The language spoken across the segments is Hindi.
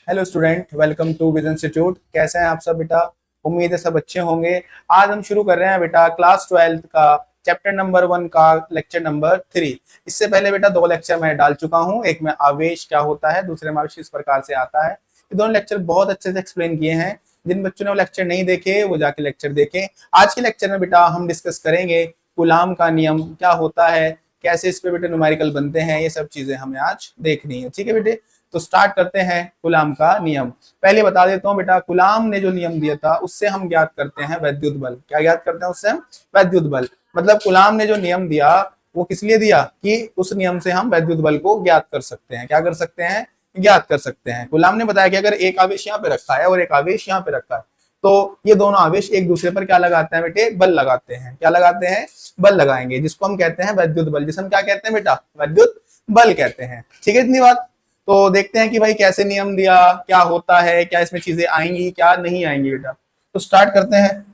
हेलो स्टूडेंट, वेलकम टू विज इंस्टीट्यूट। कैसे हैं आप सब बेटा? उम्मीद है सब अच्छे होंगे। आज हम शुरू कर रहे हैं बेटा क्लास 12 का चैप्टर नंबर 1 का लेक्चर नंबर 3। इससे पहले बेटा 2 लेक्चर मैं डाल चुका हूं। एक में आवेश क्या होता है, दूसरे में आवेश किस प्रकार से आता है। ये दोनों लेक्चर बहुत अच्छे से एक्सप्लेन किए हैं। जिन बच्चों ने वो लेक्चर नहीं देखे वो जाके लेक्चर देखें। आज के लेक्चर में बेटा हम डिस्कस करेंगे कूलाम का नियम क्या होता है, कैसे इस पे बेटे न्यूमेरिकल बनते हैं। ये सब चीजें हमें आज देखनी है। ठीक है बेटे, तो स्टार्ट करते हैं कूलाम का नियम। पहले बता देता हूं बेटा, कूलाम ने जो नियम दिया था उससे हम ज्ञात करते हैं वैद्युत बल। क्या ज्ञात करते हैं उससे हम? वैद्युत बल। मतलब कूलाम ने जो नियम दिया वो किस लिए दिया कि उस नियम से हम वैद्युत बल को ज्ञात कर सकते हैं। क्या कर सकते हैं? ज्ञात कर सकते हैं। कूलाम ने बताया कि अगर एक आवेश यहाँ पे रखा है और एक आवेश यहाँ पे रखा है तो ये दोनों आवेश एक दूसरे पर क्या लगाते हैं बेटे? बल लगाते हैं। क्या लगाते हैं? बल लगाएंगे, जिसको हम कहते हैं वैद्युत बल। जिसे हम क्या कहते हैं बेटा? वैद्युत बल कहते हैं। ठीक है, इतनी बात। तो देखते हैं कि भाई कैसे नियम दिया, क्या होता है, क्या इसमें चीजें आएंगी, क्या नहीं आएंगी बेटा। तो स्टार्ट करते हैं।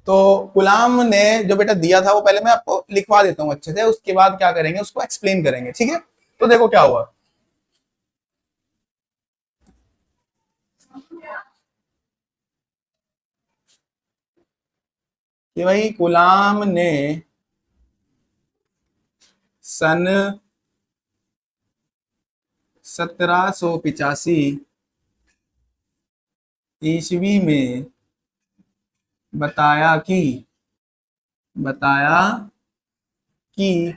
तो गुलाम ने जो बेटा दिया था वो पहले मैं आपको लिखवा देता हूँ अच्छे से, उसके बाद क्या करेंगे उसको एक्सप्लेन करेंगे। ठीक है, तो देखो क्या हुआ कि भाई गुलाम ने सन 1785 ईस्वी में बताया कि बताया कि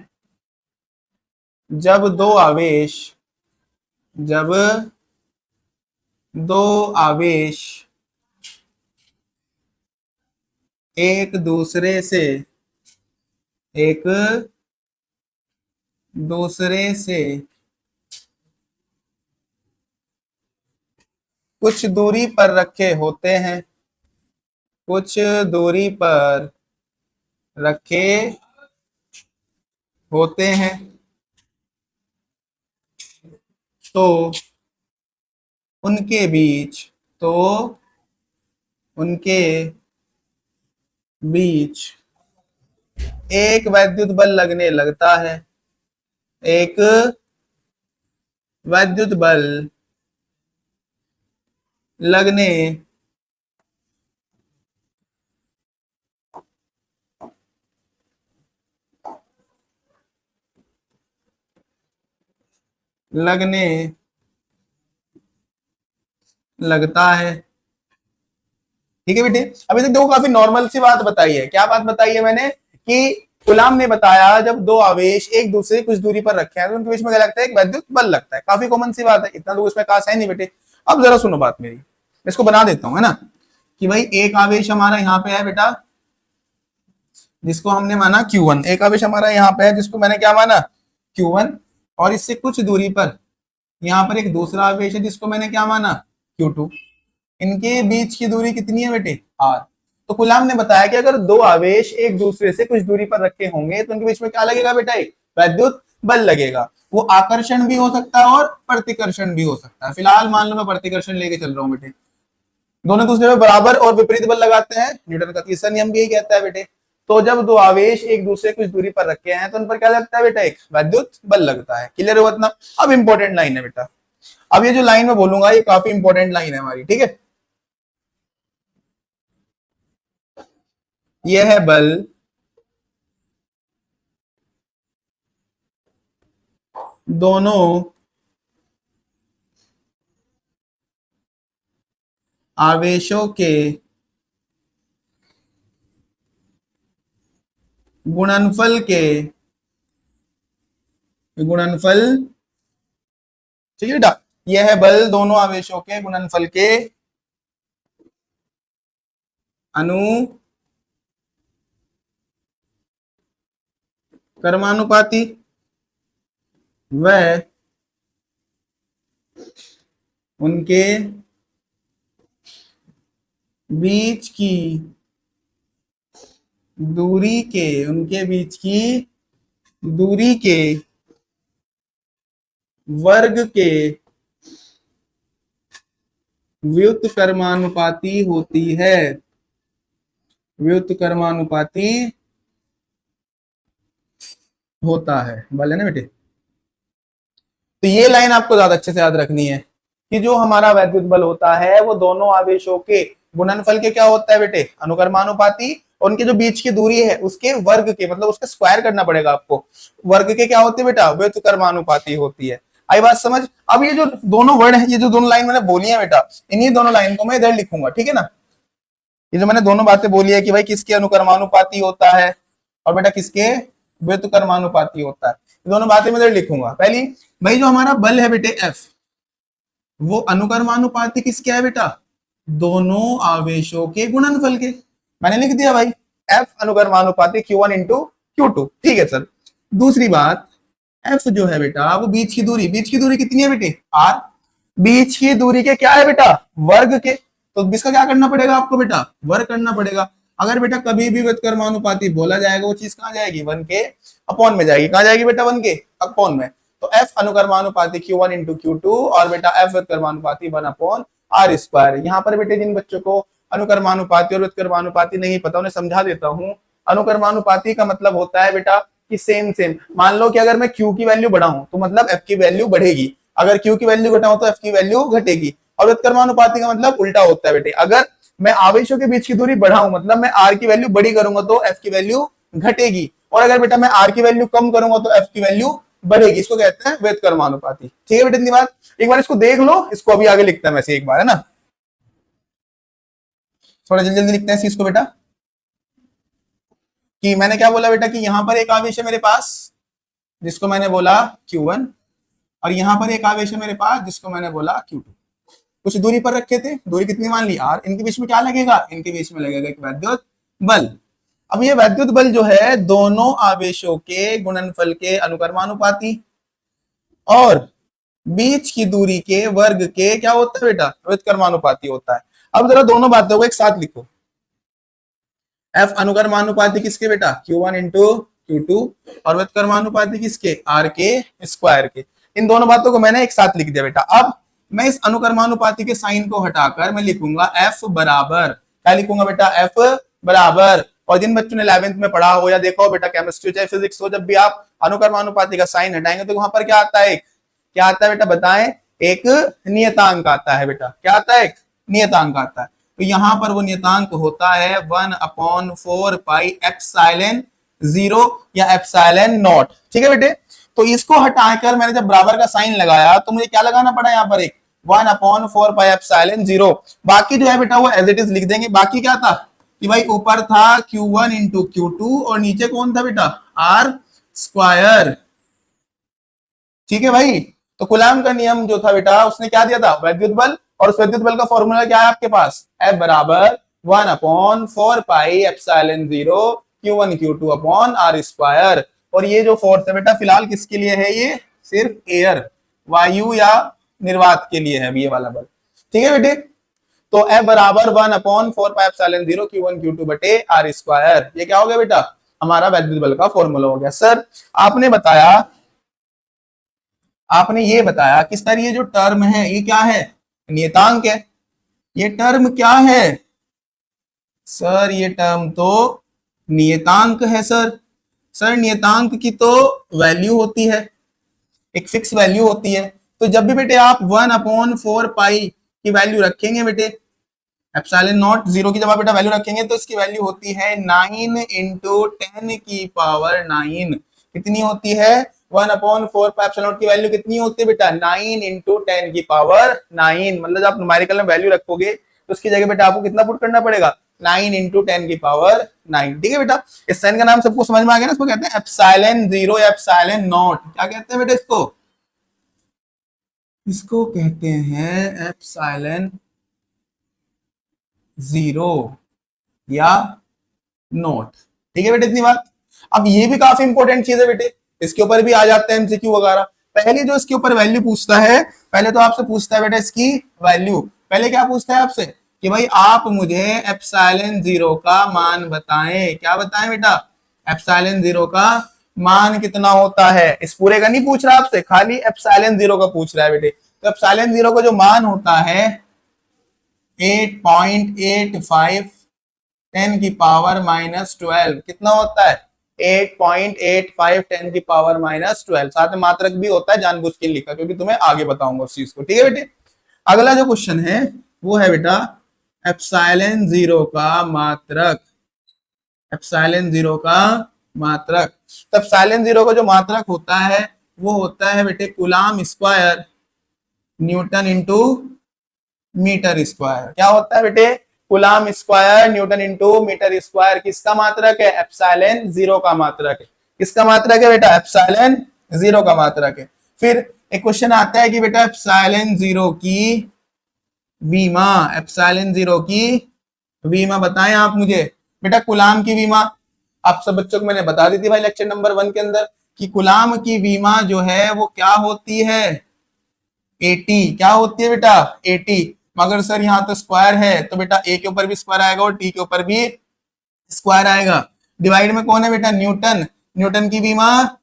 जब दो आवेश जब दो आवेश एक दूसरे से एक दूसरे से कुछ दूरी पर रखे होते हैं, कुछ दूरी पर रखे होते हैं, तो उनके बीच तो उनके बीच एक वैद्युत बल लगने लगता है। एक वैद्युत बल लगने लगने लगता है। ठीक है बेटे, अभी तक देखो काफी नॉर्मल सी बात बताई है। क्या बात बताई है मैंने? कि गुलाम ने बताया जब दो आवेश एक दूसरे कुछ दूरी पर रखे हैं तो उनके बीच में क्या लगता है? एक वैद्युत बल लगता है। काफी कॉमन सी बात है, इतना लोग इसमें खास है नहीं बेटे। अब जरा सुनो बात मेरी, इसको बना देता हूं, है ना। कि भाई एक आवेश हमारा यहाँ पे है बेटा, जिसको हमने माना Q1। एक आवेश हमारा यहाँ पे है जिसको मैंने क्या माना? Q1। और इससे कुछ दूरी पर यहाँ पर एक दूसरा आवेश है जिसको मैंने क्या माना? Q2। इनके बीच की दूरी कितनी है बेटे? R। तो गुलाम ने बताया कि अगर दो आवेश एक दूसरे से कुछ दूरी पर रखे होंगे तो उनके बीच में क्या लगेगा बेटा? एक वैद्युत बल लगेगा। वो आकर्षण भी हो सकता है और प्रतिकर्षण भी हो सकता है। फिलहाल मान लो मैं प्रतिकर्षण लेके चल रहा हूँ बेटे। दोनों दूसरे में बराबर और विपरीत बल लगाते हैं। न्यूटन का तीसरा नियम भी यही कहता है बेटे। तो जब दो आवेश एक दूसरे कुछ दूरी पर रखे हैं तो उन पर क्या लगता है बेटा? एक वैद्युत बल लगता है। क्लियर हुआ इतना? अब इंपॉर्टेंट लाइन है बेटा। अब ये जो लाइन में बोलूंगा ये काफी इंपॉर्टेंट लाइन है हमारी। ठीक है, यह है बल दोनों आवेशों के गुणनफल के गुणनफल। ठीक है बेटा, यह है बल दोनों आवेशों के गुणनफल के अनुकर्मानुपाती व उनके बीच की दूरी के वर्ग के व्युत्क्रमानुपाती होती है। व्युत्क्रमानुपाती होता है, बल है ना बेटे। तो ये लाइन आपको ज्यादा अच्छे से याद रखनी है कि जो हमारा वैद्युत बल होता है वो दोनों आवेशों के गुणनफल के क्या होता है बेटे, अनुकर्मानुपाती, और उनके जो बीच की दूरी है उसके वर्ग के, मतलब उसका स्क्वायर करना पड़ेगा आपको, वर्ग के क्या होते हैं बेटा, व्युत्क्रमानुपाती होती है। आई बात समझ। अब ये जो दोनों वर्ड है, ये जो दोनों लाइन मैंने बोली है बेटा, इन्हीं दोनों लाइन को मैं इधर लिखूंगा, ठीक है ना। ये जो मैंने दोनों बातें बोली है कि भाई किसके अनुकर्मानुपाती होता है और बेटा किसके व्युत्क्रमानुपाती होता है, दोनों बातें मैं इधर लिखूंगा। पहली, भाई जो हमारा बल है बेटे F, वो अनुकर्मानुपाती किसके है बेटा, दोनों आवेशों के गुणनफल के। मैंने लिख दिया भाई F अनुकर्मानुपाती Q1 इंटू Q2, ठीक है सर। दूसरी बात, F जो है बेटा वो बीच की दूरी, बीच की दूरी कितनी है बेटे, R, बीच की दूरी के क्या है बेटा, वर्ग के। तो इसका क्या करना पड़ेगा आपको बेटा, वर्ग करना पड़ेगा। अगर बेटा कभी भी व्युत्क्रमानुपाती बोला जाएगा वो चीज कहां जाएगी, 1 के अपॉन में जाएगी। कहां जाएगी बेटा, 1 के अपॉन में। तो F अनुकर्मानुपाती Q1 इंटू Q2 और बेटा F व्युत्क्रमानुपाती 1 अपॉन R स्क्वायर। यहाँ पर बेटे जिन बच्चों को अनुकर्मानुपाती और व्युत्क्रमानुपाती नहीं पता उन्हें समझा देता हूँ। अनुकर्मानुपाती का मतलब होता है बेटा कि सेम सेम, मान लो कि अगर मैं Q की वैल्यू बढ़ाऊं तो मतलब F की वैल्यू बढ़ेगी, अगर Q की वैल्यू घटाऊं तो F की वैल्यू घटेगी। और व्युत्क्रमानुपाती का मतलब उल्टा होता है बेटे, अगर मैं आवेशों के बीच की दूरी बढ़ाऊं मतलब मैं R की वैल्यू बड़ी करूंगा तो F की वैल्यू घटेगी, और अगर बेटा मैं R की वैल्यू कम करूंगा तो F की वैल्यू बढ़ेगी। इसको कहते हैं व्युत्क्रमानुपाती, ठीक है बेटा। इतनी बात, एक बार इसको देख लो, इसको अभी आगे लिखते हैं वैसे एक बार, है ना। थोड़ा जल्दी जल्दी लिखते हैं इसको बेटा, कि मैंने क्या बोला बेटा कि यहां पर एक आवेश है मेरे पास जिसको मैंने बोला Q1, और यहां पर एक आवेश है मेरे पास जिसको मैंने बोला Q2। कुछ दूरी पर रखे थे, दूरी कितनी मान ली R, इनके बीच में क्या लगेगा, इनके बीच में लगेगा एक वैद्युत बल। अब ये वैद्युत बल जो है दोनों आवेशों के गुणनफल के अनुकर्मानुपाती और बीच की दूरी के वर्ग के क्या होता है बेटा, व्युत्क्रमानुपाती होता है। अब जरा दोनों बातों को एक साथ लिखो, F अनुकर्मानुपाती किसके बेटा, Q1 इंटू Q2, और व्युत्क्रमानुपाती किसके, R के स्क्वायर के। इन दोनों बातों को मैंने एक साथ लिख दिया बेटा। अब मैं इस अनुकर्मानुपाती के साइन को हटाकर मैं लिखूंगा F बराबर, क्या लिखूंगा बेटा, F बराबर। और जिन बच्चों ने 11th में पढ़ा हो या देखो बेटा केमिस्ट्री चाहे फिजिक्स हो, जब भी आप अनुकर्मानुपाती का साइन हटाएंगे तो वहां पर क्या आता है, क्या आता है बेटा बताएं, एक नियतांक आता है बेटा। क्या आता है, एक नियतांक आता है। तो यहां पर वो नियतांक होता है 1/4 पाई एप्सिलॉन 0 या एप्सिलॉन नॉट, ठीक है बेटे। तो इसको हटाकर मैंने जब बराबर का साइन लगाया तो मुझे क्या लगाना पड़ा यहाँ पर, एक 1/4 पाई एप्सिलॉन 0। बाकी जो है बेटा वो एज इट इज लिख देंगे। बाकी क्या था कि भाई ऊपर था Q1 इंटू Q2 और नीचे कौन था बेटा, R स्क्वायर, ठीक है भाई। तो कूलॉम का नियम जो था बेटा उसने क्या दिया था, वैद्युत बल, और उस वैद्युत बल का फॉर्मूला क्या है आपके पास, F बराबर 1/4 pi epsilon 0 Q1 Q2 upon R square. और ये जो फोर्स है बेटा फिलहाल किसके लिए है, ये सिर्फ एयर, वायु या निर्वात के लिए है ये वाला बल, ठीक है बेटे। तो F बराबर 1/4 पाई एप्सिलॉन 0 Q1 Q2 बटे R स्क्वायर, ये क्या हो गया बेटा, हमारा वैद्युत बल का फॉर्मूला हो गया। सर आपने बताया, आपने ये बताया कि सर ये जो टर्म है ये क्या है, नियतांक है। ये टर्म क्या है सर, ये टर्म तो नियतांक है सर। सर नियतांक की तो वैल्यू होती है, एक फिक्स वैल्यू होती है। तो जब भी बेटे आप 1/4 पाई की वैल्यू रखेंगे बेटे, एप्सिलॉन नॉट 0 की जब आप बेटा वैल्यू रखेंगे तो इसकी वैल्यू होती है 9 इंटू 10 की पावर 9। कितनी होती है, 1/4 पाई एप्सिलॉन नॉट की वैल्यू कितनी होती है बेटा, 9 इंटू 10 की पावर 9। मतलब जब आप न्यूमेरिकल में वैल्यू रखोगे तो उसकी जगह बेटा आपको कितना पुट करना पड़ेगा, 9 इंटू 10 की पावर 9, ठीक है बेटा। इस साइन का नाम सबको समझ में आ गया ना, इसको कहते हैं एप्सिलॉन 0 या एप्सिलॉन नॉट। क्या कहते हैं बेटा इसको, इसको कहते हैं एप्सिलॉन 0 या नॉट, ठीक है बेटे। इतनी बात। अब ये भी काफी इंपॉर्टेंट चीज है बेटे, इसके ऊपर भी आ जाते हैं एमसीक्यू वगैरह। पहले जो इसके ऊपर वैल्यू पूछता है, पहले तो आपसे पूछता है बेटा इसकी वैल्यू। पहले क्या पूछता है आपसे कि भाई आप मुझे एप्सिलॉन 0 का मान बताएं। क्या बताएं बेटा, एप्सिलॉन 0 का मान कितना होता है। इस पूरे का नहीं पूछ रहा आपसे, खाली एप्सिलॉन 0 का पूछ रहा है बेटे। तो एप्सिलॉन 0 का जो मान होता है 8.85 10 की पावर -12, कितना होता है 8.85 10 की पावर -12। साथ में मात्रक भी होता है, जानबूझ के लिखा क्योंकि तुम्हें आगे बताऊंगा उस चीज को। ठीक है बेटे, अगला जो क्वेश्चन है वो है बेटा एप्सिलॉन जीरो का मात्रक। एप्सिलॉन जीरो का मात्रक, तब एप्सिलॉन जीरो का जो मात्रक होता है वो होता है बेटे coulomb square newton into metre square. क्या होता है बेटे? Coulomb square newton into metre square. किसका मात्रक है? एप्सिलॉन जीरो का मात्रक है। किसका मात्रक है बेटा? एप्सिलॉन जीरो का मात्रक है। फिर एक क्वेश्चन आता है कि बेटा एप्सिलॉन जीरो की विमा, एप्सिलॉन जीरो की विमा बताएं आप मुझे। बेटा कूलम की विमा आप सब बच्चों को मैंने बता दी थी भाई लेक्चर नंबर 1 के अंदर कि कूलम की विमा जो है वो क्या होती है? 80। क्या होती है बेटा? 80। मगर सर यहाँ तो स्क्वायर है, तो बेटा ए के ऊपर भी स्क्वायर आएगा और टी के ऊपर भी स्क्वायर आएगा। डिवाइड में कौन है बेटा? न्यूटन। न्यूटन की विमा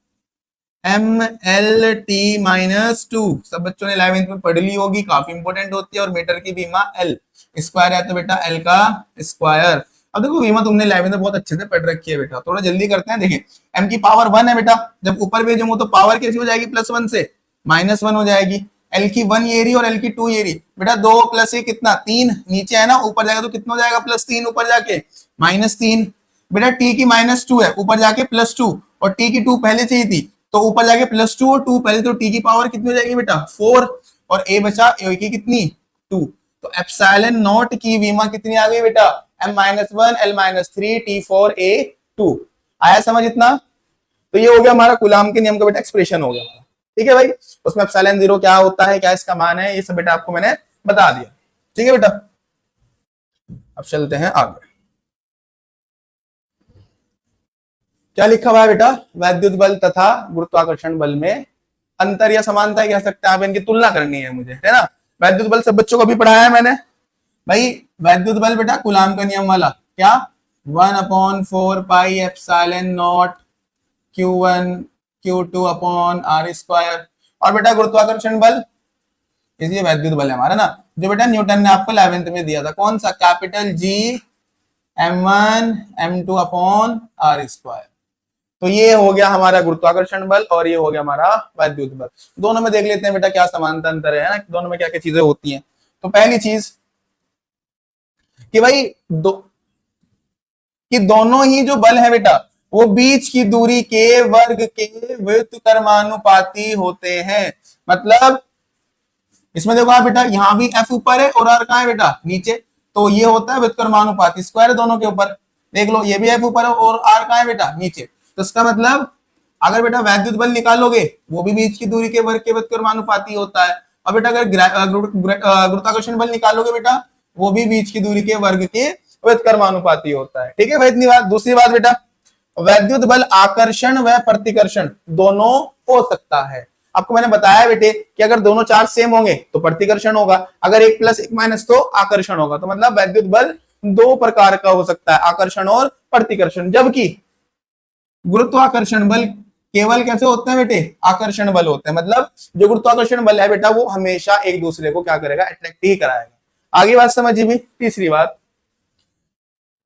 MLT-2। सब बच्चों ने 11th में पढ़ ली होगी, काफी इंपॉर्टेंट होती है। और मीटर की विमा L स्क्वायर है, तो बेटा L का स्क्वायर। अब देखो विमा तुमने 11th में बहुत अच्छे से पढ़ रखी है बेटा, थोड़ा जल्दी करते हैं। देखिए m की पावर 1 है बेटा, जब ऊपर भेजूंगा तो पावर कैसी हो जाएगी? +1 से -1 हो जाएगी। L की 1 ये रही और L की 2 ये रही बेटा। 2 + 1 कितना? 3। नीचे है ना, ऊपर जाएगा तो कितना हो जाएगा? +3 ऊपर जाके -3। बेटा t की -2 है, ऊपर जाके +2 और t की 2 पहले से ही थी तो ऊपर जाके +2 और 2 पहले, तो t की पावर कितनी हो जाएगी बेटा? 4 और a बचा a की कितनी? 2। तो एप्सिलॉन नॉट की विमा कितनी आ गई बेटा? m-1 l-3 t4 a2। आया समझ इतना? तो ये हो गया हमारा कूलम के नियम का बेटा एक्सप्रेशन हो गया। ठीक है भाई, उसमें एप्सिलॉन जीरो क्या होता है, क्या इसका मान है, ये सब बेटा आपको मैंने बता दिया। ठीक है बेटा, अब चलते हैं आगे। क्या लिखा हुआ है बेटा? वैद्युत बल तथा गुरुत्वाकर्षण बल में अंतर या समानता कह सकते हैं आप, इनकी तुलना करनी है मुझे, है ना। वैद्युत बल सब बच्चों को भी पढ़ाया है मैंने भाई। वैद्युत बल बेटा कूलम का नियम वाला क्या? 1/4 pi epsilon not Q1 Q2 upon R square. और बेटा गुरुत्वाकर्षण बल, ये वैद्युत बल है हमारा ना, जो बेटा न्यूटन ने आपको 11th में दिया था, कौन सा? Capital G m1 m2 upon R square. तो ये हो गया हमारा गुरुत्वाकर्षण बल और ये हो गया हमारा वैद्युत बल। दोनों में देख लेते हैं बेटा क्या समानता अंतर है ना, दोनों में क्या क्या चीजें होती हैं। तो पहली चीज कि भाई दोनों ही जो बल है बेटा वो बीच की दूरी के वर्ग के व्युत्क्रमानुपाती होते हैं। मतलब इसमें देखो आप बेटा, यहां भी F ऊपर है और R कहां है बेटा? नीचे। तो ये होता है व्युत्क्रमानुपाती, स्क्वायर है दोनों के ऊपर। देख लो ये भी F ऊपर है और R कहां है बेटा? नीचे। तो इसका मतलब अगर बेटा वैद्युत बल निकालोगे वो भी बीच की दूरी के वर्ग के व्युत्क्रमानुपाती होता है। और बेटा अगर गुरुत्वाकर्षण बल निकालोगे बेटा वो भी बीच की दूरी के वर्ग के व्युत्क्रमानुपाती होता है। ठीक है भाई, इतनी बात। दूसरी बात बेटा, वैद्युत बल आकर्षण व प्रतिकर्षण दोनों हो सकता है। आपको मैंने बताया बेटे कि अगर दोनों चार्ज सेम होंगे तो प्रतिकर्षण होगा, अगर 1 + 1 - तो आकर्षण होगा। तो मतलब वैद्युत बल दो प्रकार का हो सकता है, आकर्षण और प्रतिकर्षण। जबकि गुरुत्वाकर्षण बल केवल कैसे होते हैं बेटे? आकर्षण बल होते हैं। मतलब जो गुरुत्वाकर्षण बल है बेटा वो हमेशा एक दूसरे को क्या करेगा? अट्रैक्ट ही कराएगा। आगे बात समझिए भी। तीसरी बात,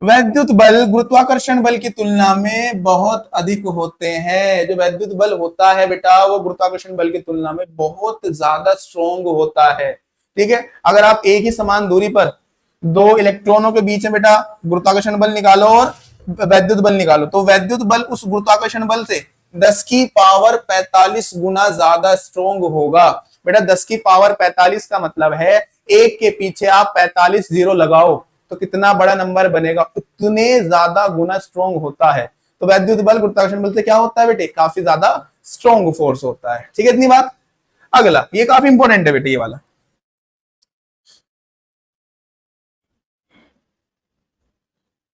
वैद्युत बल गुरुत्वाकर्षण बल की तुलना में बहुत अधिक होते हैं। जो वैद्युत बल होता है बेटा वो गुरुत्वाकर्षण बल की तुलना में बहुत ज्यादा स्ट्रॉन्ग होता है। ठीक है, अगर आप एक ही समान दूरी पर दो इलेक्ट्रॉनों के बीच में बेटा गुरुत्वाकर्षण बल निकालो और वैद्युत बल निकालो, तो वैद्युत बल उस गुरुत्वाकर्षण बल से 10 की पावर 45 गुना ज्यादा स्ट्रॉन्ग होगा। बेटा 10 की पावर 45 का मतलब है एक के पीछे आप 45 जीरो लगाओ तो कितना बड़ा नंबर बनेगा, उतने ज्यादा गुना स्ट्रॉन्ग होता है। तो वैद्युत बल गुरुत्वाकर्षण बल से क्या होता है बेटे? काफी ज्यादा स्ट्रॉन्ग फोर्स होता है। ठीक है, इतनी बात। अगला, ये काफी इंपॉर्टेंट है बेटे, ये वाला।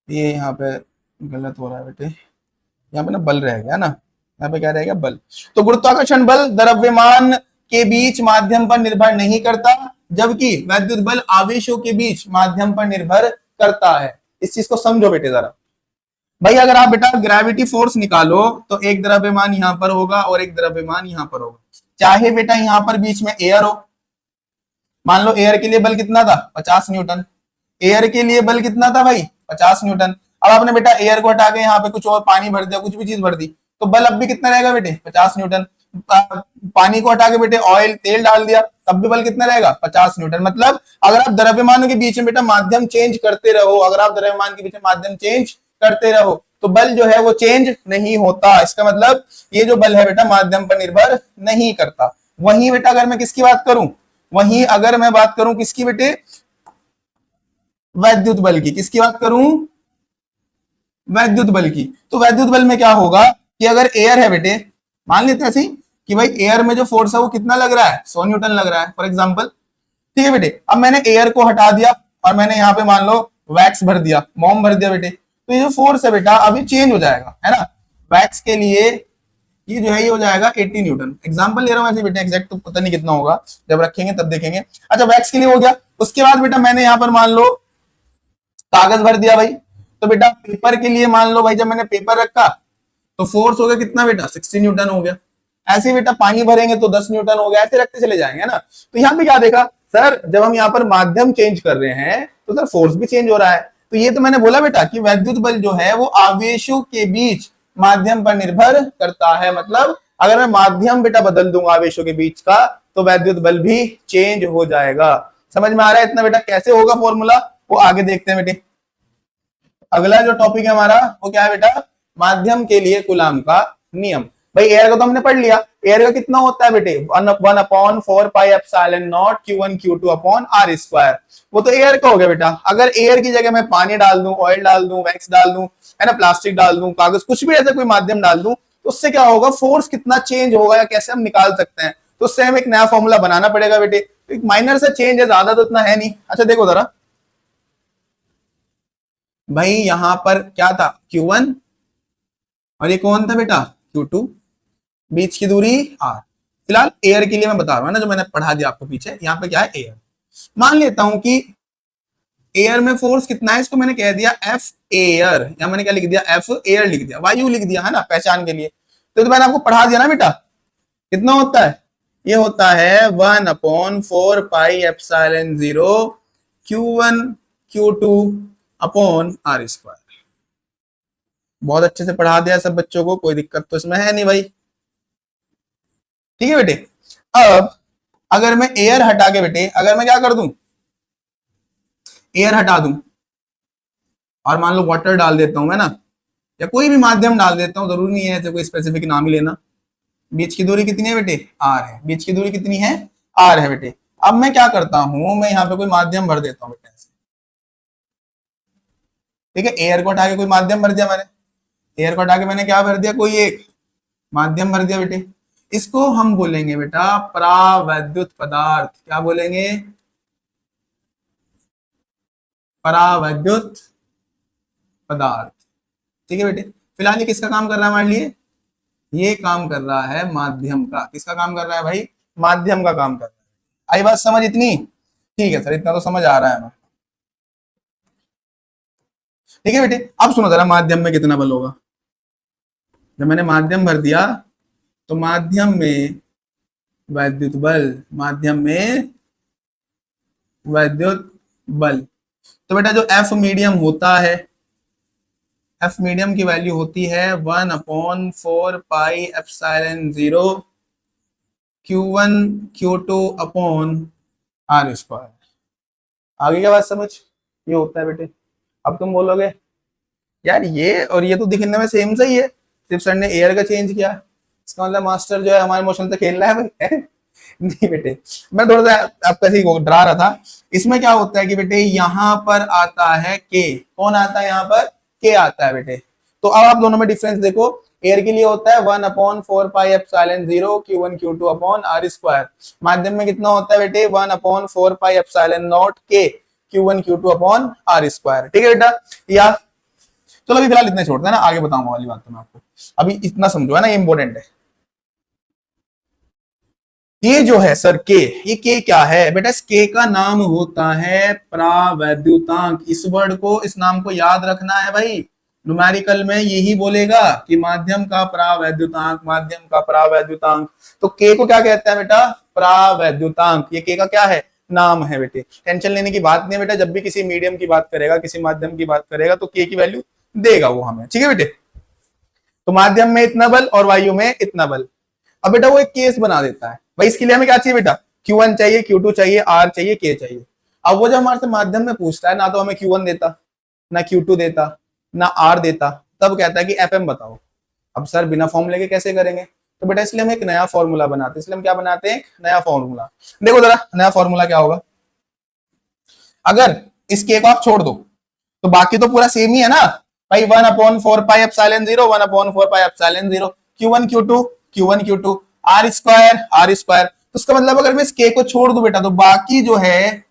ये यहाँ पे गलत हो रहा है बेटे, यहाँ पे ना बल रह गया ना, यहाँ पे क्या रहेगा? बल। तो गुरुत्वाकर्षण बल द्रव्यमान के बीच माध्यम पर निर्भर नहीं करता, जबकि वैद्युत बल आवेशों के बीच माध्यम पर निर्भर करता है। इस चीज को समझो बेटे जरा। भाई अगर आप बेटा ग्रेविटी फोर्स निकालो तो एक द्रव्यमान यहां पर होगा और एक द्रव्यमान यहां पर होगा। चाहे बेटा यहां पर बीच में एयर हो, मान लो एयर के लिए बल कितना था? 50 न्यूटन। एयर के लिए बल कितना था भाई? 50 न्यूटन। अब आपने बेटा एयर को हटा के यहाँ पे कुछ और पानी भर दिया, कुछ भी चीज भर दी, तो बल अब भी कितना रहेगा बेटे 50 न्यूटन। पानी को हटा के बेटे ऑयल तेल डाल दिया, तब भी बल कितना रहेगा 50 न्यूटन। मतलब अगर आप द्रव्यमानों के बीच में बेटा माध्यम चेंज करते रहो, अगर आप द्रव्यमान के बीच में माध्यम चेंज करते रहो तो बल जो है वो चेंज नहीं होता। इसका मतलब ये जो बल है बेटा माध्यम पर निर्भर नहीं करता। वहीं बेटा अगर मैं किसकी बात करूं, वहीं अगर मैं बात करूं किसकी बेटे, वैद्युत बल की। किसकी बात करूं, वैद्युत बल की। तो वैद्युत बल में क्या होगा कि अगर एयर है बेटे, मान लेते हैं ऐसे कि भाई एयर में जो फोर्स है वो कितना लग रहा है 100 न्यूटन लग रहा है फॉर एग्जांपल, ठीक है बेटे। अब मैंने एयर को हटा दिया और मैंने यहाँ पे मान लो वैक्स भर दिया, मोम भर दिया बेटे, तो ये जो फोर्स है बेटा अभी चेंज हो जाएगा, है ना। वैक्स के लिए ये जो है ये हो जाएगा 80 न्यूटन। एग्जांपल ले रहा हूं ऐसे बेटा, एग्जैक्ट तो पता नहीं कितना होगा, जब रखेंगे तब देखेंगे। अच्छा वैक्स के लिए हो गया। उसके बाद बेटा मैंने यहाँ पर मान लो कागज भर दिया भाई, तो बेटा पेपर के लिए मान लो भाई जब मैंने पेपर रखा तो फोर्स हो गया कितना बेटा 60 न्यूटन हो गया। ऐसे बेटा पानी भरेंगे तो 10 न्यूटन हो गया, ऐसे रखते चले जाएंगे ना। तो यहाँ पे क्या देखा सर, जब हम यहाँ पर माध्यम चेंज कर रहे हैं तो सर फोर्स भी चेंज हो रहा है। तो ये तो मैंने बोला बेटा कि वैद्युत बल जो है वो आवेशों के बीच माध्यम पर निर्भर करता है। मतलब अगर मैं माध्यम बेटा बदल दूंगा आवेशों के बीच का तो वैद्युत बल भी चेंज हो जाएगा। समझ में आ रहा है इतना बेटा कैसे होगा फॉर्मूला, वो आगे देखते हैं बेटे। अगला जो टॉपिक है हमारा वो क्या है बेटा, माध्यम के लिए कूलाम का नियम। भाई एयर का तो हमने पढ़ लिया, एयर का कितना होता है बेटे 1/4πε0 Q1 Q2 upon R square. वो तो एयर का हो गया बेटा। अगर एयर की जगह मैं पानी डाल दूं, ऑयल डाल दूं, वैक्स डाल दूं, है ना, प्लास्टिक डाल दूं, कागज, कुछ भी ऐसा कोई माध्यम डाल दूं, तो उससे क्या होगा, फोर्स कितना चेंज होगा या कैसे हम निकाल सकते हैं। तो उससे हमें एक नया फॉर्मूला बनाना पड़ेगा बेटे। एक माइनर सा चेंज है, ज्यादा तो इतना है नहीं। अच्छा देखो जरा भाई, यहां पर क्या था Q1 और ये कौन था बेटा Q2, बीच की दूरी R। फिलहाल एयर के लिए मैं बता रहा हूं ना, जो मैंने पढ़ा दिया आपको पीछे, यहाँ पे क्या है एयर। मान लेता हूं कि एयर में फोर्स कितना है, इसको मैंने कह दिया F एयर, या मैंने क्या लिख दिया F एयर लिख दिया, वायु लिख दिया, है ना, पहचान के लिए। तो मैंने आपको पढ़ा दिया ना बेटा, कितना होता है, ये होता है 1/4πε0 Q1 Q2 upon R square. बहुत अच्छे से पढ़ा दिया सब बच्चों को, कोई दिक्कत तो इसमें है नहीं भाई, ठीक है बेटे। अब अगर मैं एयर हटा के बेटे, अगर मैं क्या कर दूं, एयर हटा दूं और मान लो वाटर डाल देता हूं, है ना, या कोई भी माध्यम डाल देता हूं, जरूरी नहीं है ऐसे कोई स्पेसिफिक नाम ही लेना। बीच की दूरी कितनी है बेटे, R है। बीच की दूरी कितनी है, R है बेटे। अब मैं क्या करता हूं, मैं यहाँ पे कोई माध्यम भर देता हूं बेटे ऐसे, ठीक है। एयर को हटा के कोई माध्यम भर दिया मैंने, एयर को हटा के मैंने क्या भर दिया, कोई एक माध्यम भर दिया बेटे। इसको हम बोलेंगे बेटा परावैद्युत पदार्थ। क्या बोलेंगे, परावैद्युत पदार्थ, ठीक है बेटे। फिलहाल ये किसका काम कर रहा है हमारे लिए, ये काम कर रहा है माध्यम का। किसका काम कर रहा है भाई, माध्यम का काम कर रहा है। आई बात समझ इतनी, ठीक है सर, इतना तो समझ आ रहा है हमें, ठीक है बेटे। अब सुनो जरा, माध्यम में कितना बल होगा। जब मैंने माध्यम भर दिया तो माध्यम में वैद्युत बल, माध्यम में वैद्युत बल, तो बेटा जो F मीडियम होता है, F मीडियम की वैल्यू होती है 1/4πε0 Q1 Q2 upon R square. आगे क्या बात समझ, ये होता है बेटे। अब तुम बोलोगे यार ये और ये तो दिखने में सेम सही है, सिर्फ सर ने एयर का चेंज किया, इसका मतलब मास्टर जो है हमारे मोशन से खेल रहा है भाई। नहीं बेटे, मैं थोड़ा सा आपका ऐसे ही डरा रहा था। इसमें क्या होता है कि बेटे यहाँ पर आता है K, कौन आता है यहाँ पर, K आता है बेटे। तो अब आप दोनों में डिफरेंस देखो, एयर के लिए होता है 1/4πε0 Q1 Q2 upon R square. माध्यम में कितना होता है बेटे 1/4πε0 K Q1 Q2 upon R square, ठीक है बेटा। या चलो अभी फिलहाल इतना छोड़ते हैं ना, आगे बताऊंगा वाली बात तो मैं आपको, अभी इतना समझो, है ना, ये इंपॉर्टेंट है। ये जो है सर के, ये के क्या है बेटा, इस के का नाम होता है परावैद्युतांक। इस वर्ड को, इस नाम को याद रखना है भाई, न्यूमेरिकल में यही बोलेगा कि माध्यम का परावैद्युतांक, माध्यम का परावैद्युतांक। तो के को क्या कहते हैं बेटा, परावैद्युतांक। ये के का क्या है, नाम है बेटे। टेंशन लेने की बात नहीं बेटा, जब भी किसी मीडियम की बात करेगा, किसी माध्यम की बात करेगा तो के की वैल्यू देगा वो हमें, ठीक है बेटे। तो माध्यम में इतना बल और वायु में इतना बल। अब बेटा वो एक केस बना देता है भाई, इसके लिए हमें क्या चाहिए बेटा, Q1 चाहिए, Q2 चाहिए, R चाहिए, K चाहिए। अब वो जब हमारे से माध्यम में पूछता है ना, तो हमें Q1 देता, ना Q2 देता, ना R देता, तब कहता है कि FM बताओ। अब सर बिना फॉर्मूले के कैसे करेंगे, तो बेटा इसलिए हम एक नया फॉर्मूला बनाते हैं। इसलिए हम क्या बनाते हैं, नया फॉर्मूला। देखो जरा नया फॉर्मूला क्या होगा। अगर इस K को आप छोड़ दो तो बाकी तो पूरा सेम ही है ना भाई, 1/4πε0, 1/4πε0, Q1 Q2 Q1 Q2, R² तो उसका मतलब अगर मैं इस K को छोड़ दूं बेटा, तो बाकी जो है,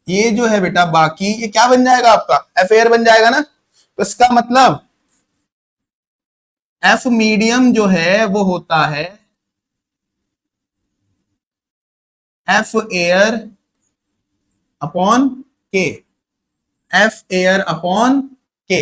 ये जो है बेटा बाकी, ये क्या बन जाएगा आपका, एफ एयर बन जाएगा ना। तो इसका मतलब एफ मीडियम जो है वो होता है एफ एयर अपॉन के, एफ एयर अपॉन के।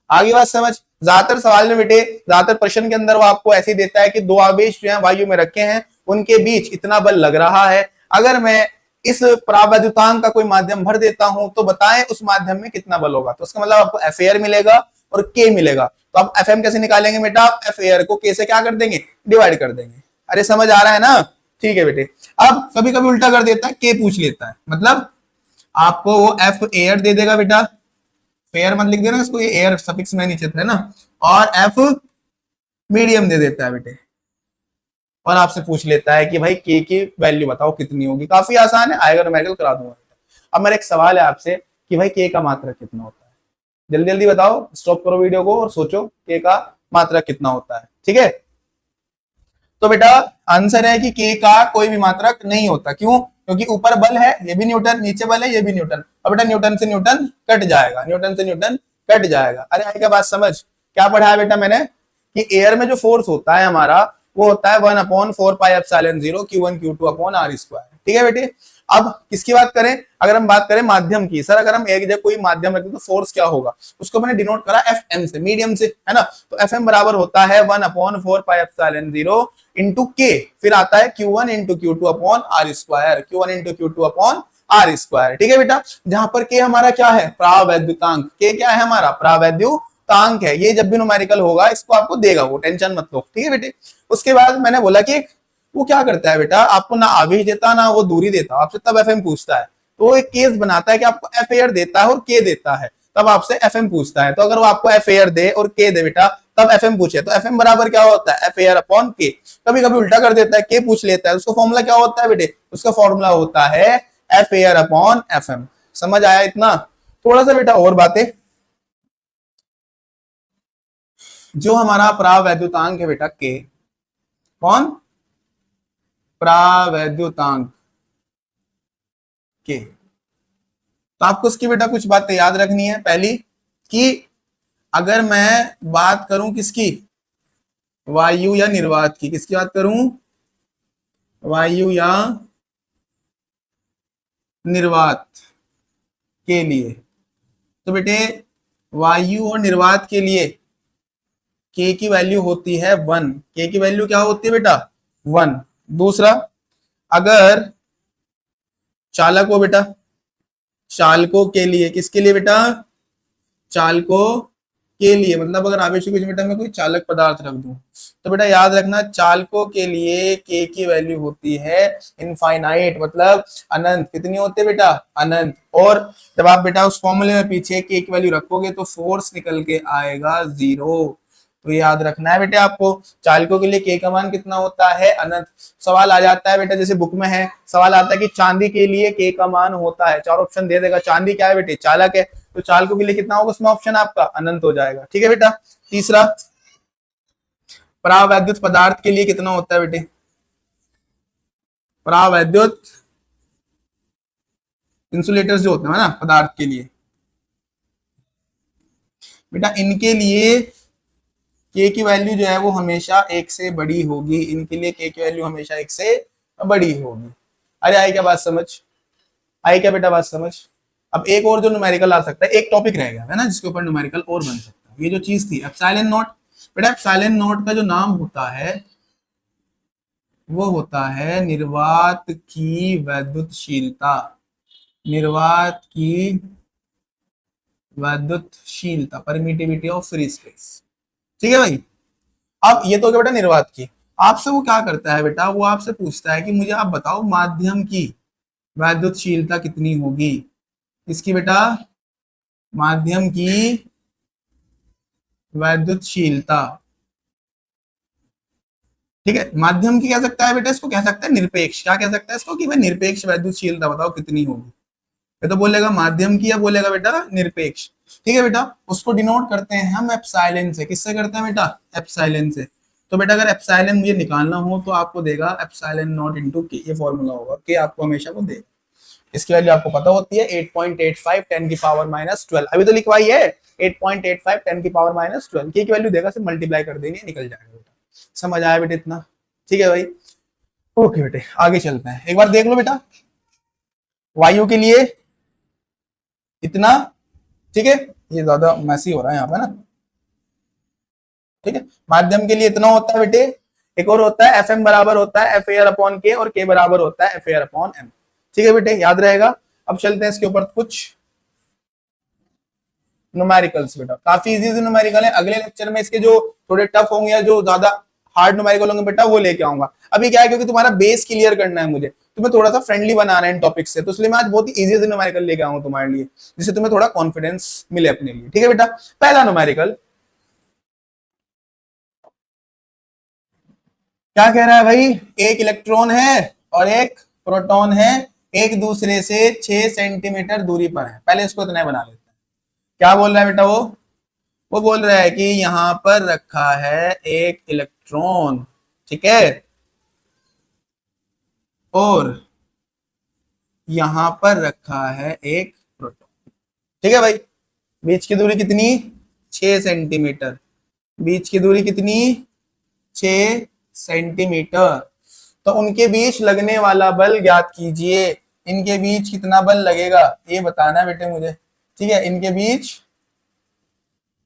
आगे बात समझ। ज्यादातर सवाल में बेटे, ज्यादातर प्रश्न के अंदर वो आपको ऐसे ही देता है कि दो आवेश जो है वायु में रखे हैं, उनके बीच इतना बल लग रहा है, अगर मैं इस परावैद्युतांक का कोई माध्यम भर देता हूं तो बताएं उस माध्यम में कितना बल होगा। तो उसका मतलब आपको एफ एयर मिलेगा और के मिलेगा। तो आप एफ एम कैसे निकालेंगे बेटा, एफ एयर को के से क्या कर देंगे, डिवाइड कर देंगे। अरे समझ आ रहा है ना, ठीक है बेटे। अब कभी कभी उल्टा कर देता है, के पूछ लेता है, मतलब आपको वो एफ एयर दे देगा बेटा, एयर मत लिख देना इसको, ये एयर सफिक्स में नीचे है ना, और एफ मीडियम दे देता है बेटे, और आपसे पूछ लेता है कि भाई के की वैल्यू बताओ कितनी होगी। काफी आसान है, आएगा न्यूमेरिकल करा दूंगा। अब मेरा एक सवाल है आपसे कि भाई के का मात्रक कितना होता है, जल्दी जल्दी बताओ, स्टॉप करो वीडियो को और सोचो के का मात्रक कितना होता है, ठीक है। तो बेटा आंसर है कि के का कोई भी मात्रक नहीं होता। क्यों, क्योंकि ऊपर बल है, ये भी न्यूटन, नीचे बल है, ये भी न्यूटन। अब बेटा न्यूटन से न्यूटन कट जाएगा, न्यूटन से न्यूटन कट जाएगा। अरे आई क्या बात समझ, क्या पढ़ा है बेटा मैंने, कि एयर में जो फोर्स होता है हमारा, वो होता है 1/4πε0 Q1 Q2 अपॉन R²। ठीक है बेटे। अब किसकी बात करें, अगर हम बात करें माध्यम की, सर अगर हम एक जगह कोई माध्यम रखें तो फोर्स क्या होगा, उसको मैंने डिनोट करा एफ एम से, मीडियम से, है ना। तो एफ एम बराबर होता है 1/4πε0 इंटू के, फिर आता है Q1 into Q2 upon R², Q1 into Q2 upon R²। ठीक है बेटा। जहां पर के हमारा क्या है, प्रावैद्युतांक। के क्या है हमारा, प्रावैद्युतांक है। ये जब भी न्यूमेरिकल होगा इसको आपको देगा वो, टेंशन मत लो, ठीक है बेटे। उसके बाद मैंने बोला कि वो क्या करता है बेटा, आपको ना आवेश देता ना वो दूरी देता, आपसे तब एफएम पूछता है। तो वो एक केस बनाता है कि आपको एफ एयर देता है और के देता है, तब आपसे एफएम पूछता है। तो अगर वो आपको एफ एयर दे और के दे बेटा, तब एफएम पूछे, तो एफएम बराबर क्या होता है, एफ एयर अपॉन के। कभी कभी उल्टा कर देता है, के पूछ लेता है, उसका फॉर्मूला क्या होता है बेटे, उसका फॉर्मूला होता है एफ एयर अपॉन एफएम। समझ आया इतना। थोड़ा सा बेटा और बातें, जो हमारा प्रावैद्युतांक है बेटा के, कौन, प्रावैद्युतांक के, तो आपको उसकी बेटा कुछ बातें याद रखनी है। पहली कि अगर मैं बात करूं किसकी, वायु या निर्वात की, किसकी बात करूं, वायु या निर्वात के लिए, तो बेटे वायु और निर्वात के लिए के की वैल्यू होती है 1। के की वैल्यू क्या होती है बेटा, 1। दूसरा, अगर चालक हो बेटा, चालकों के लिए, किसके लिए बेटा, चालकों के लिए, मतलब अगर आवेशित कुछ मीटर में कोई चालक पदार्थ रख दूं, तो बेटा याद रखना चालकों के लिए के की वैल्यू होती है इनफाइनाइट, मतलब अनंत। कितनी होती है बेटा, अनंत। और जब आप बेटा उस फॉर्मूले में पीछे के की वैल्यू रखोगे तो फोर्स निकल के आएगा 0। तो याद रखना है बेटे आपको, चालकों के लिए के का मान कितना होता है, अनंत। सवाल आ जाता है बेटा, जैसे बुक में है सवाल आता है कि चांदी के लिए के का मान होता है, 4 ऑप्शन दे देगा। चांदी क्या है बेटे, चालक है, तो चालकों के लिए कितना होगा उसमें ऑप्शन आपका, अनंत हो जाएगा। ठीक है बेटा। तीसरा, परावैद्युत पदार्थ के लिए कितना होता है बेटे, परावैद्युत इंसुलेटर्स जो होते हैं ना पदार्थ के लिए, बेटा इनके लिए के की वैल्यू जो है वो हमेशा 1 से बड़ी होगी। इनके लिए के की वैल्यू हमेशा 1 से बड़ी होगी। अरे आई क्या बात समझ, आई क्या बेटा बात समझ। अब एक और जो न्यूमेरिकल आ सकता है, एक टॉपिक रह गया है ना जिसके ऊपर न्यूमेरिकल और बन सकता है। ये जो चीज थी एप्सिलॉन नॉट, बेटा एप्सिलॉन नॉट का जो नाम होता है वो होता है निर्वात की वैद्युतशीलता, निर्वात की वैद्युतशीलता, परमिटिविटी ऑफ फ्री स्पेस। ठीक है भाई। अब ये तो हो गया बेटा निर्वात की। आपसे वो क्या करता है बेटा, वो आपसे पूछता है कि मुझे आप बताओ माध्यम की वैद्युतशीलता कितनी होगी। इसकी बेटा माध्यम की वैद्युतशीलता। ठीक है, माध्यम की कह सकता है बेटा, इसको कह सकता है निरपेक्ष। क्या कह सकता है इसको कि भाई निरपेक्ष वैद्युतशीलता बताओ कितनी होगी। ये तो बोलेगा माध्यम की या बोलेगा बेटा निरपेक्ष। ठीक है बेटा, उसको डिनोट करते हैं हम एप्सिलॉन से। किससे करते हैं बेटा, एप्सिलॉन से। तो बेटा अगर एप्सिलॉन मुझे निकालना हो तो आपको देगा एप्सिलॉन नॉट इनटू के, ये फॉर्मूला होगा के आपको हमेशा वो देगा। इसकी वैल्यू आपको पता होती है 8.85 10 की पावर -12। अभी तो लिखवाई है 8.85 10 की पावर -12। के की वैल्यू देगा, सिर्फ मल्टीप्लाई कर देंगे निकल जाएगा बेटा। समझ आया बेटा इतना। ठीक है भाई, ओके बेटे आगे चलते हैं। एक बार देख लो बेटा, वायु के लिए इतना, ठीक है, ये ज्यादा मैसी हो रहा है यहाँ पे ना। ठीक है, माध्यम के लिए इतना होता है बेटे। एक और होता है एफ एम बराबर होता है एफ एयर अपॉन के, और के बराबर होता है एफ एयर अपॉन एम। ठीक है बेटे, याद रहेगा। अब चलते हैं इसके ऊपर कुछ न्यूमेरिकल्स बेटा, काफी इजी से न्यूमेरिकल है। अगले लेक्चर में इसके जो थोड़े टफ होंगे या जो ज्यादा हार्ड न्यूमेरिकल होंगे बेटा वो लेके आऊंगा। अभी क्या है, क्योंकि तुम्हारा बेस क्लियर करना है मुझे, तुम्हें थोड़ा सा फ्रेंडली बनाना है इन टॉपिक से, तो इसलिए मैं आज बहुत ही इजी से न्यूमेरिकल लेके आऊंगा तुम्हारे लिए, जिससे तुम्हें थोड़ा कॉन्फिडेंस मिले अपने लिए। ठीक है बेटा, पहला न्यूमेरिकल क्या कह रहा है भाई, एक इलेक्ट्रॉन है और एक प्रोटॉन है, एक दूसरे से 6 सेंटीमीटर दूरी पर है। पहले इसको इतना बना लेते हैं। क्या बोल रहा है बेटा वो बोल रहा है कि यहां पर रखा है एक इलेक्ट्रॉन, ठीक है, और यहां पर रखा है एक प्रोटॉन। ठीक है भाई, बीच की दूरी कितनी, 6 सेंटीमीटर। बीच की दूरी कितनी, 6 सेंटीमीटर। तो उनके बीच लगने वाला बल ज्ञात कीजिए। इनके बीच कितना बल लगेगा ये बताना है बेटे मुझे। ठीक है, इनके बीच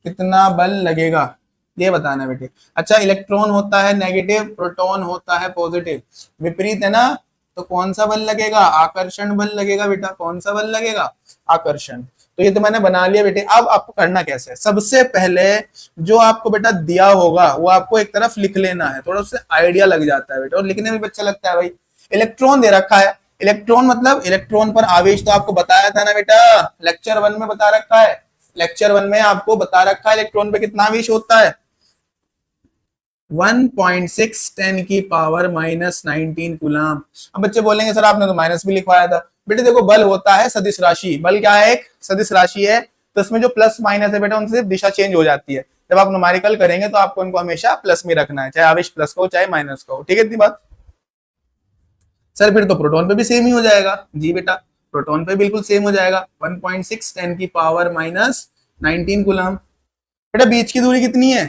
कितना बल लगेगा ये बताना है बेटे। अच्छा, इलेक्ट्रॉन होता है नेगेटिव, प्रोटॉन होता है पॉजिटिव, विपरीत है ना। तो कौन सा बल लगेगा, आकर्षण बल लगेगा बेटा। कौन सा बल लगेगा, आकर्षण। तो ये तो मैंने बना लिया बेटे। अब आपको करना कैसे है, सबसे पहले जो आपको बेटा दिया होगा वो आपको एक तरफ लिख लेना है, थोड़ा उससे आइडिया लग जाता है बेटा, और लिखने में भी अच्छा लगता है भाई। इलेक्ट्रॉन दे रखा है, इलेक्ट्रॉन मतलब इलेक्ट्रॉन पर आवेश तो आपको बताया था ना बेटा, लेक्चर 1 में बता रखा है। लेक्चर 1 में आपको बता रखा है इलेक्ट्रॉन पे कितना आवेश होता है, 1.6 10 की पावर -19 कूलम। अब बच्चे बोलेंगे सर आपने तो माइनस भी लिखवाया था। बेटे देखो, बल होता है सदिश राशि। बल क्या है, एक सदिश राशि है, तो इसमें जो प्लस माइनस है बेटा उनसे दिशा चेंज हो जाती है। जब आप न्यूमेरिकल करेंगे तो आपको उनको हमेशा प्लस में रखना है, चाहे आवेश प्लस का हो चाहे माइनस का हो। ठीक है, इतनी बात। सर फिर तो प्रोटॉन पे भी सेम ही हो जाएगा। जी बेटा, प्रोटॉन पे बिल्कुल सेम हो जाएगा, 1.6 10 की पावर -19 कूलम। बेटा बीच की दूरी कितनी है,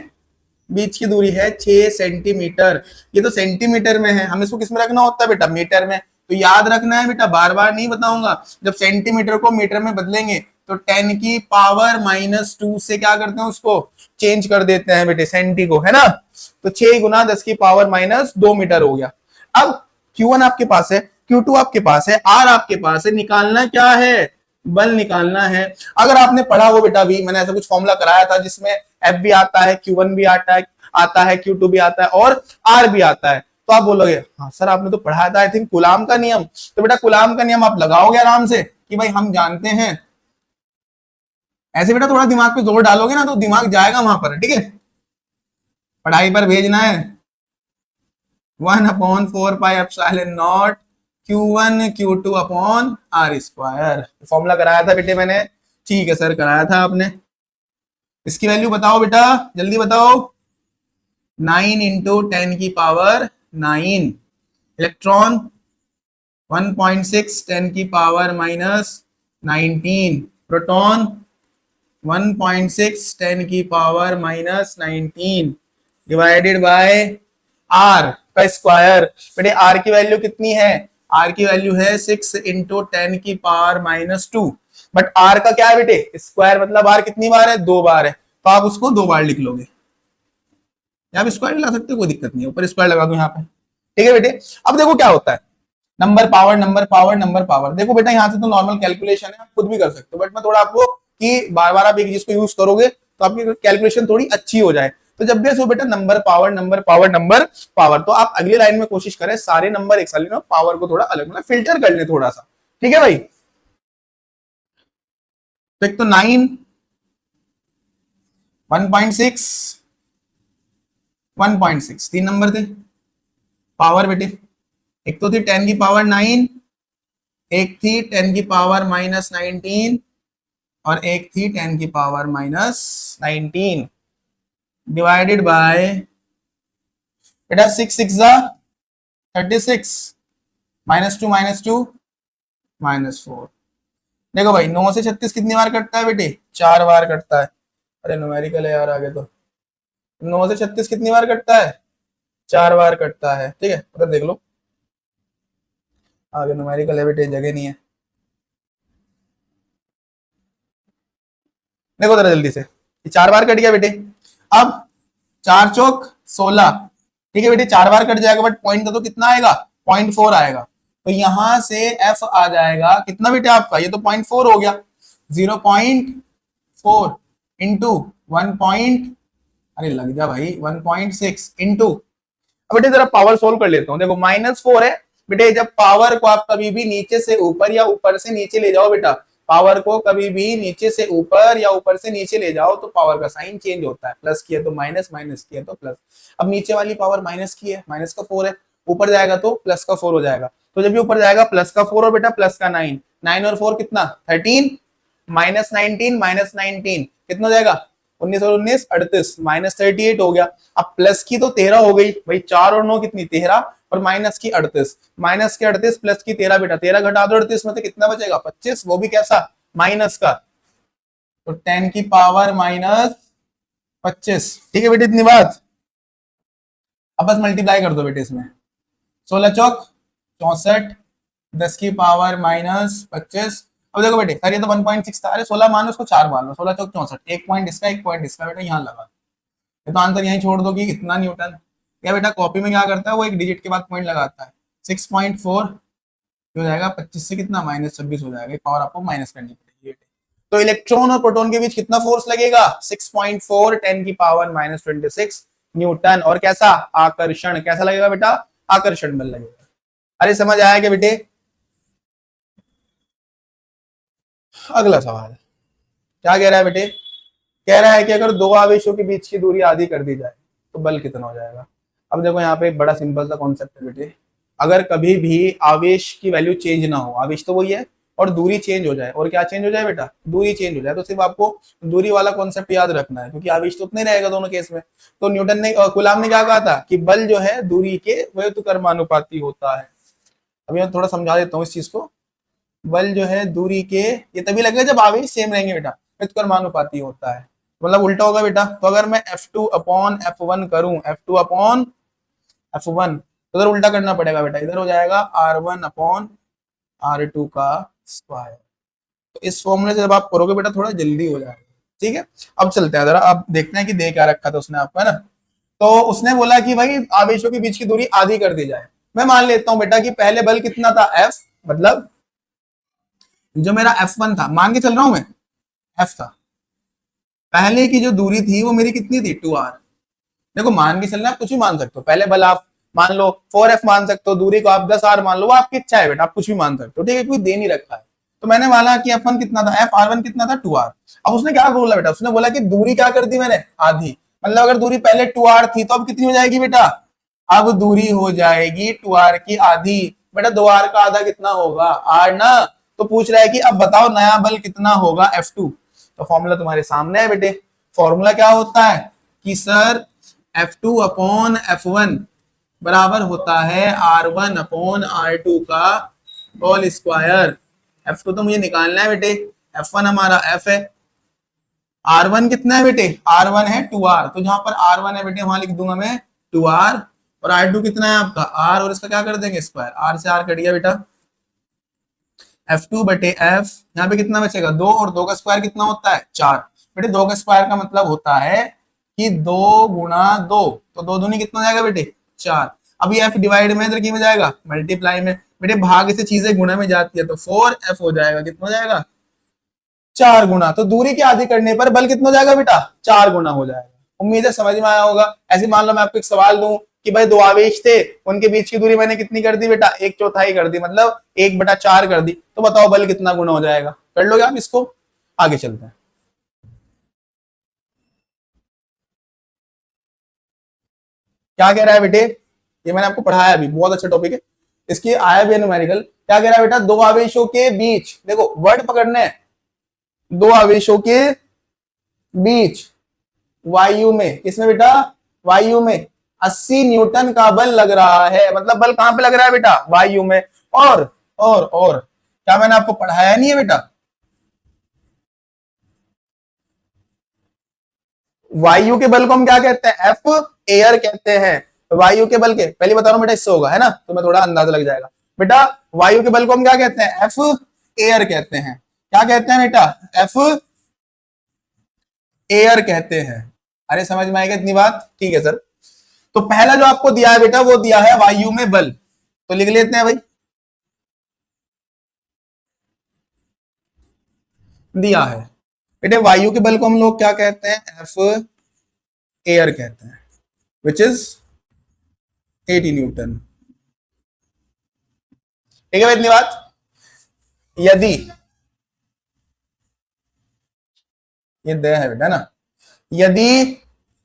बीच की दूरी है 6 सेंटीमीटर। ये तो सेंटीमीटर में है, हमें इसको किस में रखना होता है बेटा, मीटर में। तो याद रखना है बेटा, बार बार नहीं बताऊंगा। जब सेंटीमीटर को मीटर में बदलेंगे तो 10 की पावर -2 से क्या करते हैं, उसको चेंज कर देते हैं बेटे, सेंटी को, है ना। तो 6 गुना 10 की पावर -2 मीटर हो गया। अब Q1 आपके पास है, Q2 आपके पास है, R आपके पास है, निकालना क्या है, बल निकालना है। अगर आपने पढ़ा हो बेटा भी, मैंने ऐसा कुछ फॉर्मूला कराया था जिसमें F भी आता है, Q1 भी आता है, Q2 भी आता है और R भी आता है, तो आप बोलोगे हाँ सर आपने तो पढ़ाया था आई थिंक कूलाम का नियम। तो बेटा कूलाम का नियम आप लगाओगे आराम से कि भाई हम जानते हैं। ऐसे बेटा थोड़ा दिमाग पे जोर डालोगे ना तो दिमाग जाएगा वहां पर, ठीक है, पढ़ाई पर भेजना है। 1/4πε0 Q1 Q2 upon R square. Formula कराया था बेटे मैंने, ठीक है सर कराया था आपने। इसकी वैल्यू बताओ बेटा, जल्दी बताओ। 9 इंटू 10 की पावर 9, इलेक्ट्रॉन 1.6 10 की पावर -19, प्रोटॉन 1.6 10 की पावर -19 डिवाइडेड बाय आर का स्क्वायर। बेटे आर की वैल्यू कितनी है, आर की वैल्यू है 6 इंटू 10 की पावर -2। बट आर का क्या है बेटे, स्क्वायर, मतलब आर कितनी बार है, 2 बार है, तो आप उसको 2 बार लिख लोगे। आप स्क्वायर ला सकते हो, कोई दिक्कत नहीं है, ऊपर स्क्वायर लगा दो यहाँ पे। ठीक है बेटे, अब देखो क्या होता है, number power number power number power. देखो बेटा यहाँ से तो नॉर्मल कैलकुलेशन है, आप खुद भी कर सकते हो, बट मैं थोड़ा आपको कि बार बार आप एक चीज को यूज करोगे तो आपकी कैलकुलेशन थोड़ी अच्छी हो जाए। तो जब भी ऐसा बेटा number power number power number power, तो आप अगली लाइन में कोशिश करें सारे नंबर एक साथ लेना, पावर को थोड़ा अलग मतलब फिल्टर कर ले थोड़ा सा। ठीक है भाई। तो एक तो 9, 1.6, 1.6 तीन नंबर थे पावर बेटे। एक तो थी 10 की पावर 9, एक थी 10 की पावर -19 और एक थी 10 की पावर -19 डिवाइडेड बाय बेटा 6 6 जा 36 -2 -2 -4। देखो भाई 9 से 36 कितनी बार कटता है बेटे? 4 बार कटता है। अरे न्यूमेरिकल है यार आगे तो। 9 से 36 कितनी बार कटता है? 4 बार कटता है। ठीक है उधर देख लो, आगे न्यूमेरिकल है बेटे, जगह नहीं है। देखो जरा जल्दी से, ये 4 बार कट गया बेटे। अब 4 चौक 16, ठीक है बेटे 4 बार कट जाएगा बट पॉइंट तो कितना आएगा? 0.4 आएगा। तो यहां से एफ आ जाएगा कितना बेटे आपका? ये तो 0.4 हो गया। 0.4 इंटू 1 पॉइंट, अरे लग जा भाई 1.6 इंटू, अब बेटे जरा पावर सोल्व कर लेता हूँ। देखो -4 है बेटे, जब पावर को आप कभी भी नीचे से ऊपर या ऊपर से नीचे ले जाओ बेटा, पावर को कभी भी नीचे से ऊपर या ऊपर से नीचे ले जाओ तो पावर का साइन चेंज होता है। प्लस किया तो माइनस, माइनस किया तो प्लस। अब नीचे वाली पावर माइनस की है, माइनस का 4 है, ऊपर जाएगा तो प्लस का 4 हो जाएगा। तो जब भी ऊपर जाएगा प्लस का 4 और बेटा प्लस का 9, 9 और 4 कितना? 13, -19 -19 कितना हो जाएगा? 19 और 19 38, -38 हो गया। अब प्लस की तो 13 हो गई भाई, 4 और 9 कितनी? 13, और माइनस की 38, माइनस की 38 प्लस की 13 बेटा, 13 घटा दो 38 में तो कितना बचेगा? 25, वो भी कैसा? माइनस का। तो 10 की पावर -25। ठीक है बेटे इतनी बात। अब बस मल्टीप्लाई कर दो बेटे इसमें, 16 चौक 64, 10 की पावर -25। अब देखो बेटे सर ये तो 1.6 था, अरे 16 मान लो उसको 4 मान लो, 16 चौक 64, एक पॉइंट इसका एक पॉइंट इसका बेटा यहाँ लगा। ये तो आंसर यहीं छोड़ दो कि इतना न्यूटन। क्या बेटा कॉपी में क्या करता है वो एक डिजिट के बाद पॉइंट लगाता है। 6.4 हो जाएगा 25 से कितना? -26 हो जाएगा, पावर आपको माइनस करनी पड़ेगी। तो इलेक्ट्रॉन और प्रोटॉन के बीच कितना फोर्स लगेगा? 6.4 10 की पावर -26 न्यूटन। और कैसा? आकर्षण। कैसा लगेगा बेटा? आकर्षण बल लगेगा। अरे समझ आया क्या बेटे? अगला सवाल क्या कह रहा है बेटे? कह रहा है कि अगर दो आवेशों के बीच की दूरी आधी कर दी जाए तो बल कितना हो जाएगा? अब देखो यहाँ पे एक बड़ा सिंपल सा कॉन्सेप्ट है बेटे, अगर कभी भी आवेश की वैल्यू चेंज ना हो, आवेश तो वही है, और दूरी चेंज हो जाए, और क्या चेंज हो जाए बेटा? दूरी चेंज हो जाए, तो सिर्फ आपको दूरी वाला कॉन्सेप्ट याद रखना है, क्योंकि आवेश तो उतना ही रहेगा दोनों केस में। तो न्यूटन ने कूलाम ने क्या कहा था कि बल जो है दूरी के व्युत्क्रमानुपाती होता है। अभी मैं थोड़ा समझा देता हूँ इस चीज को। बल जो है दूरी के, ये तभी लगेगा जब आवेश सेम रहेंगे बेटा, व्युत्क्रमानुपाती होता है, मतलब उल्टा होगा बेटा। तो अगर मैं F2 अपॉन F1 करूं, F2 अपॉन F1, तो इधर उल्टा करना पड़ेगा बेटा, इधर हो जाएगा R1 अपॉन R2 का स्क्वायर। तो इस फॉर्मूले से जब आप करोगे बेटा थोड़ा जल्दी हो जाएगा। ठीक है अब चलते हैं जरा, अब देखते हैं कि दे क्या रखा था उसने आपको, है ना। तो उसने बोला कि भाई आवेशों के बीच की दूरी आधी कर दी जाए। मैं मान लेता हूं बेटा कि पहले बल कितना था? F, मतलब जो मेरा F1 था, मान के चल रहा हूं मैं, F था, पहले की जो दूरी थी वो मेरी कितनी थी? 2r। देखो मान के चलना, आप कुछ भी मान सकते हो, पहले बल आप मान लो 4f मान सकते हो, दूरी को आप 10r मान लो, वो आपकी इच्छा है बेटा, आप कुछ भी मान सकते हो। ठीक है कोई दे नहीं रखा है। तो मैंने माना कि F1 कितना था? R1 कितना था? 2r। अब उसने क्या बोला बेटा? उसने बोला कि दूरी क्या कर दी मैंने? आधी। मतलब अगर दूरी पहले 2r थी तो अब कितनी हो जाएगी बेटा? अब दूरी हो जाएगी 2r की आधी। बेटा 2r का आधा कितना होगा? r ना। तो पूछ रहा है कि अब बताओ नया बल कितना होगा? F2। तो फॉर्मूला तुम्हारे सामने है बेटे। फॉर्मूला क्या होता है कि सर F2 अपॉन F1 बराबर होता है R1 अपॉन R2 का होल स्क्वायर। F2 तो मुझे निकालना है बेटे, F1 हमारा F है, R1 कितना है बेटे? R1 है 2R, तो जहां पर R1 है बेटे वहां लिख दूंगा मैं 2R, और R2 कितना है आपका? R, और इसका क्या कर देंगे? स्क्वायर। R से R कट गया बेटा, F2 बटे F, यहाँ पे कितना बचेगा? 2, और 2 का स्क्वायर कितना होता है? 4। बेटे 2 का स्क्वायर का मतलब होता है कि 2 गुणा 2, तो 2 दूनी कितना हो जाएगा बेटे? 4। अब ये F डिवाइड में इधर की में जाएगा मल्टीप्लाई में, बेटे भाग से चीजें गुणा में जाती है, तो 4F हो जाएगा। कितना हो जाएगा? 4 गुना, तो दूरी के आधी करने पर बल कितना हो जाएगा बेटा? 4 गुना हो जाएगा। उम्मीद है समझ में आया होगा। ऐसे मान लो मैं आपको एक सवाल दूं कि भाई दो आवेश थे, उनके बीच की दूरी मैंने कितनी कर दी बेटा? 1/4 कर दी, मतलब 1/4 कर दी, तो बताओ बल कितना गुना हो जाएगा? कर लोगे आप इसको? आगे चलते हैं। क्या कह रहा है बेटे? ये मैंने आपको पढ़ाया अभी, बहुत अच्छा टॉपिक है, इसकी आया भी न्यूमेरिकल। क्या कह रहा है बेटा? दो आवेशों के बीच, देखो वर्ड पकड़ने हैं, दो आवेशों के बीच वायु में, किसमें बेटा? वायु में 80 न्यूटन का बल लग रहा है। मतलब बल कहां पे लग रहा है बेटा? वायु में। और क्या मैंने आपको पढ़ाया नहीं है बेटा? वायु के बल को हम क्या कहते हैं? एफ एयर कहते हैं। वायु के बल के पहले बता रहा हूं बेटा, इससे होगा है ना, तो मैं थोड़ा अंदाजा लग जाएगा बेटा। वायु के बल को हम क्या कहते हैं? एफ एयर कहते हैं। क्या कहते हैं बेटा? एफ एयर कहते हैं। अरे समझ में आएगा इतनी बात? ठीक है सर। तो पहला जो आपको दिया है बेटा, वो दिया है वायु में बल, तो लिख लेते हैं भाई। दिया है बेटे वायु के बल को हम लोग क्या कहते हैं? एफ एयर कहते हैं, विच इज 80 न्यूटन। ठीक है भाई इतनी बात। यदि ये दे है बेटा ना, यदि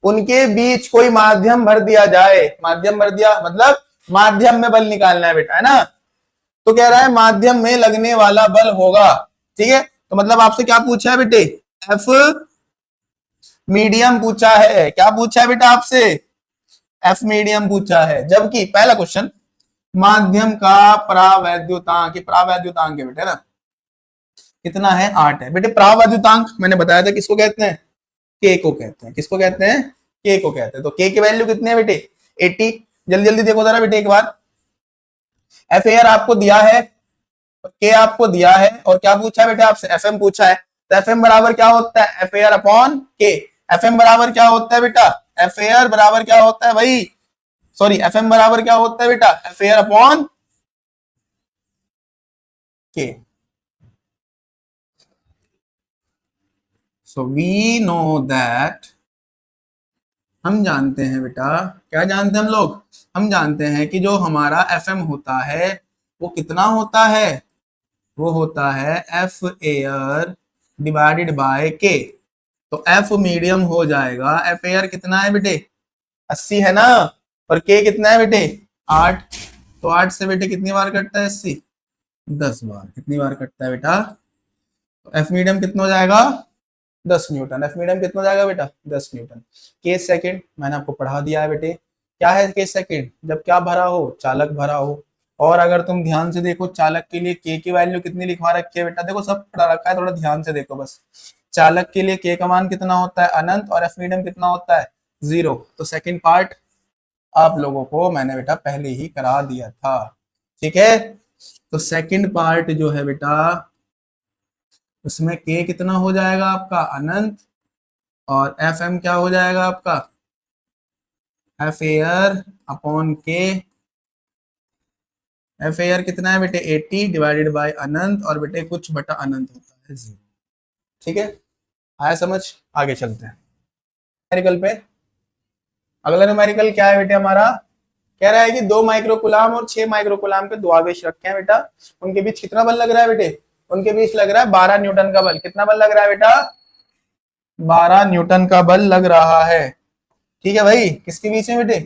उनके बीच कोई माध्यम भर दिया जाए, माध्यम भर दिया मतलब माध्यम में बल निकालना है बेटा, है ना, तो कह रहा है माध्यम में लगने वाला बल होगा। ठीक है, तो मतलब आपसे क्या पूछा है बेटे? एफ मीडियम पूछा है। क्या पूछा है बेटा आपसे? एफ मीडियम पूछा है। जबकि पहला क्वेश्चन माध्यम का परावैद्युतांक, परावैद्युतांक है बेटे ना, कितना है? 8 है बेटे। परावैद्युतांक मैंने बताया था किसको कहते हैं? के को कहते हैं। किसको कहते हैं? के को कहते हैं। तो के की वैल्यू कितनी है बेटे? 80। जल्दी जल्दी देखो जरा बेटे एक बार। एफ एयर आपको दिया है, के आपको दिया है, और क्या पूछा है बेटे आपसे? एफ एम पूछा है। तो एफ एम बराबर क्या होता है? एफ एयर अपॉन के। एफ एम बराबर क्या होता है बेटा? एफ एयर बराबर क्या होता है भाई? सॉरी, एफ एम बराबर क्या होता है बेटा? एफ एयर अपॉन के। सो वी नो दैट, हम जानते हैं बेटा, क्या जानते हैं हम लोग? हम जानते हैं कि जो हमारा एफ एम होता है वो कितना होता है? वो होता है एफ एयर डिवाइडेड बाय के। तो एफ मीडियम हो जाएगा, एफ एयर कितना है बेटे? 80 है ना, और के कितना है बेटे? 8। तो 8 से बेटे कितनी बार कटता है 80? 10 बार। कितनी बार कटता है बेटा? तो एफ मीडियम कितना हो जाएगा? 10 न्यूटन। एफ मीडियम कितना हो जाएगा बेटा? 10 न्यूटन। केस सेकंड मैंने आपको पढ़ा दिया है बेटे। क्या है केस सेकंड? जब क्या भरा हो? चालक भरा हो। और अगर तुम ध्यान से देखो, चालक के लिए के की वैल्यू कितनी लिखवा रखी है बेटा? देखो सब पढ़ा रखा है, थोड़ा ध्यान से देखो बस। चालक के लिए के का मान कितना होता है? अनंत। और एफ मीडियम कितना होता है? 0। तो सेकंड पार्ट आप लोगों को मैंने बेटा पहले ही करा दिया था। ठीक है, तो सेकंड पार्ट जो है बेटा, उसमें के कितना हो जाएगा आपका? अनंत। और एफ एम क्या हो जाएगा आपका? एफ एयर अपॉन के। एफ एयर कितना है बेटे? 80 डिवाइडेड बाय अनंत, और बेटे कुछ बटा अनंत होता है 0। ठीक है, आया समझ? आगे चलते हैं न्यूमेरिकल पे। अगला न्यूमेरिकल क्या है बेटे हमारा? कह रहा है कि 2 माइक्रोकुलाम और 6 माइक्रोकुलाम के दो आवेश रखे हैं बेटा, उनके बीच कितना बल लग रहा है बेटे? उनके बीच लग रहा है 12 न्यूटन का बल। कितना बल लग रहा है बेटा? 12 न्यूटन का बल लग रहा है। ठीक है भाई, किसके बीच में बेटे?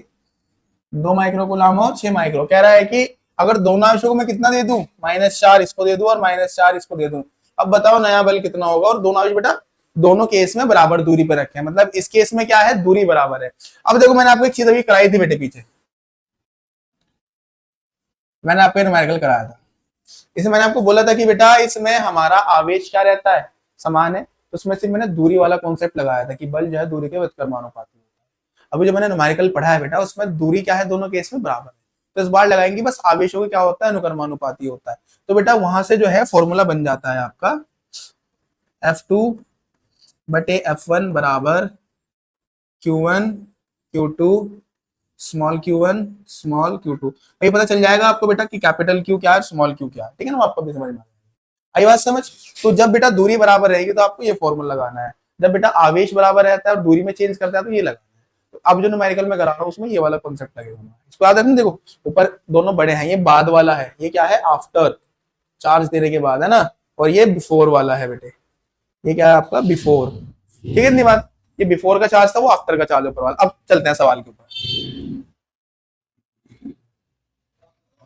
2 माइक्रोकुलाम और 6 माइक्रो। कह रहा है कि अगर दोनों आवेशों को मैं कितना दे दूं? -4 इसको दे दूं और -4 इसको दे दूं। अब बताओ नया बल कितना होगा? और दोनों आवेश बेटा दोनों केस में बराबर दूरी पर रखे हैं, मतलब इस केस में क्या है? दूरी बराबर है। अब देखो मैंने आपको एक चीज अभी कराई थी बेटे पीछे, मैंने आपको न्यूमेरिकल कराया था। इसमें मैंने आपको बोला था कि बेटा इसमें हमारा आवेश क्या रहता है? समान है। तो उसमें से मैंने दूरी वाला कॉन्सेप्ट लगाया था कि बल जो है दूरी के व्युत्क्रमानुपाती होता है। अभी जो मैंने न्यूमेरिकल पढ़ा है बेटा, उसमें दूरी क्या है? दोनों केस में बराबर है। तो इस बार लगाएंगे बस आवेशों का क्या होता है? अनुक्रमानुपाती होता है। तो बेटा वहां से जो है फॉर्मूला बन जाता है आपका F2 बटे F1 बराबर Q1 Q2 small Q1 small Q2। ये पता चल जाएगा आपको बेटा कि कैपिटल Q क्या है, स्मॉल Q क्या है। ठीक है ना, आपको भी समझ में आई बात समझ। तो जब बेटा दूरी बराबर रहेगी तो आपको ये फॉर्मूला लगाना है, जब बेटा आवेश बराबर रहता है और दूरी में चेंज करता है तो ये लगाना है। तो अब जो न्यूमेरिकल में करा रहा हूँ उसमें ये वाला कॉन्सेप्ट लगेगा, इसको याद रखना। देखो ऊपर दोनों बड़े हैं, ये बाद वाला है, ये क्या है आफ्टर, चार्ज देने के बाद है ना, और ये बिफोर वाला है बेटे, ये क्या है आपका बिफोर। ठीक है इतनी बात, ये बिफोर का चार्ज था, वो आफ्टर का चार्ज ऊपर वाला। अब चलते हैं सवाल के ऊपर।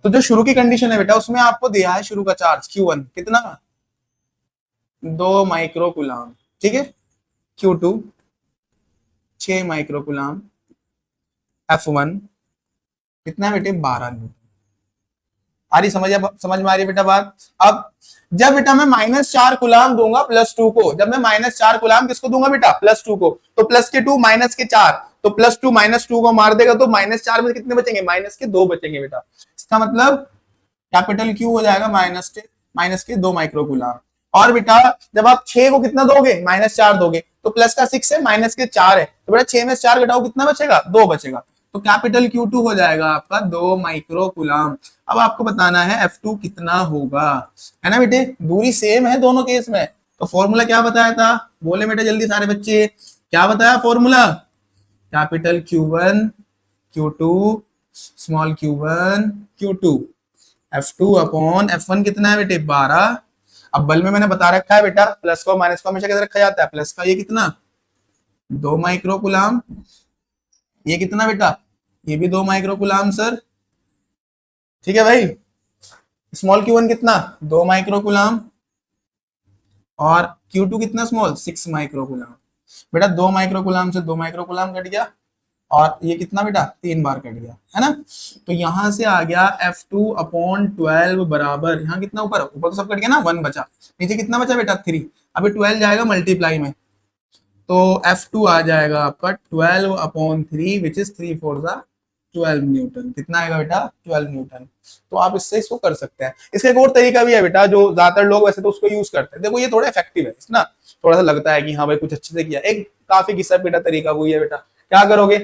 तो जो शुरू की कंडीशन है बेटा उसमें आपको दिया है शुरू का चार्ज Q1 कितना, 2 माइक्रो कूलाम, ठीक है। Q2 6 माइक्रो कूलाम, F1 कितना है बेटे 12 न्यूटन। आ रही समझ, समझ में आ रही है बेटा बात। अब जब बेटा मैं -4 कूलाम दूंगा +2 को, जब मैं -4 कूलाम किसको दूंगा बेटा +2 को, तो प्लस के 2 माइनस के 4, तो +2 -2 को मार देगा तो -4 में कितने बचेंगे, -2 बचेंगे बेटा। इसका मतलब कैपिटल Q हो जाएगा -2 माइक्रो कूलाम। और बेटा जब आप 6 को कितना दोगे -4 दोगे, तो प्लस का 6 है माइनस के 4 है, तो बेटा 6 में से 4 घटाओ कितना बचेगा 2 बचेगा। तो कैपिटल Q2 हो जाएगा आपका 2 माइक्रो कूलाम। अब आपको बताना है F2 कितना होगा, है ना बेटे, दूरी सेम है दोनों केस में। तो फॉर्मूला क्या बताया था, बोले बेटे जल्दी सारे बच्चे, क्या बताया formula, capital Q1 Q2 small Q1 Q2, F2 upon F1 कितना है बेटे 12। अब बल में मैंने बता रखा है बेटा प्लस को माइनस को हमेशा कैसे रखा जाता है, प्लस का ये कितना 2 माइक्रो कूलाम, ये कितना बेटा ये भी 2 माइक्रो कूलाम सर, ठीक है भाई। स्मॉल Q1 कितना 2 माइक्रो कूलाम, और Q2 कितना स्मॉल 6 माइक्रो कूलाम। बेटा 2 माइक्रो कूलाम से 2 माइक्रो कूलाम कट गया, और ये कितना बेटा 3 बार कट गया, है ना। तो यहां से आ गया F2 अपॉन 12 बराबर, यहाँ कितना ऊपर ऊपर तो सब कट गया ना, 1 बचा, नीचे कितना बचा बेटा 3। अभी 12 जाएगा मल्टीप्लाई में, तो F2 आ जाएगा आपका 12 अपॉन 3 विच इज 3 4 ज़ा 12 न्यूटन। कितना आएगा बेटा 12 न्यूटन। तो आप इससे इसको कर सकते हैं। इसका एक और तरीका भी है बेटा जो ज्यादातर लोग वैसे तो उसको यूज करते हैं, देखो ये थोड़ा इफेक्टिव है ना, थोड़ा सा लगता है कि हाँ भाई कुछ अच्छे से किया, एक काफी घिसा पीटा तरीका वही है बेटा। क्या करोगे,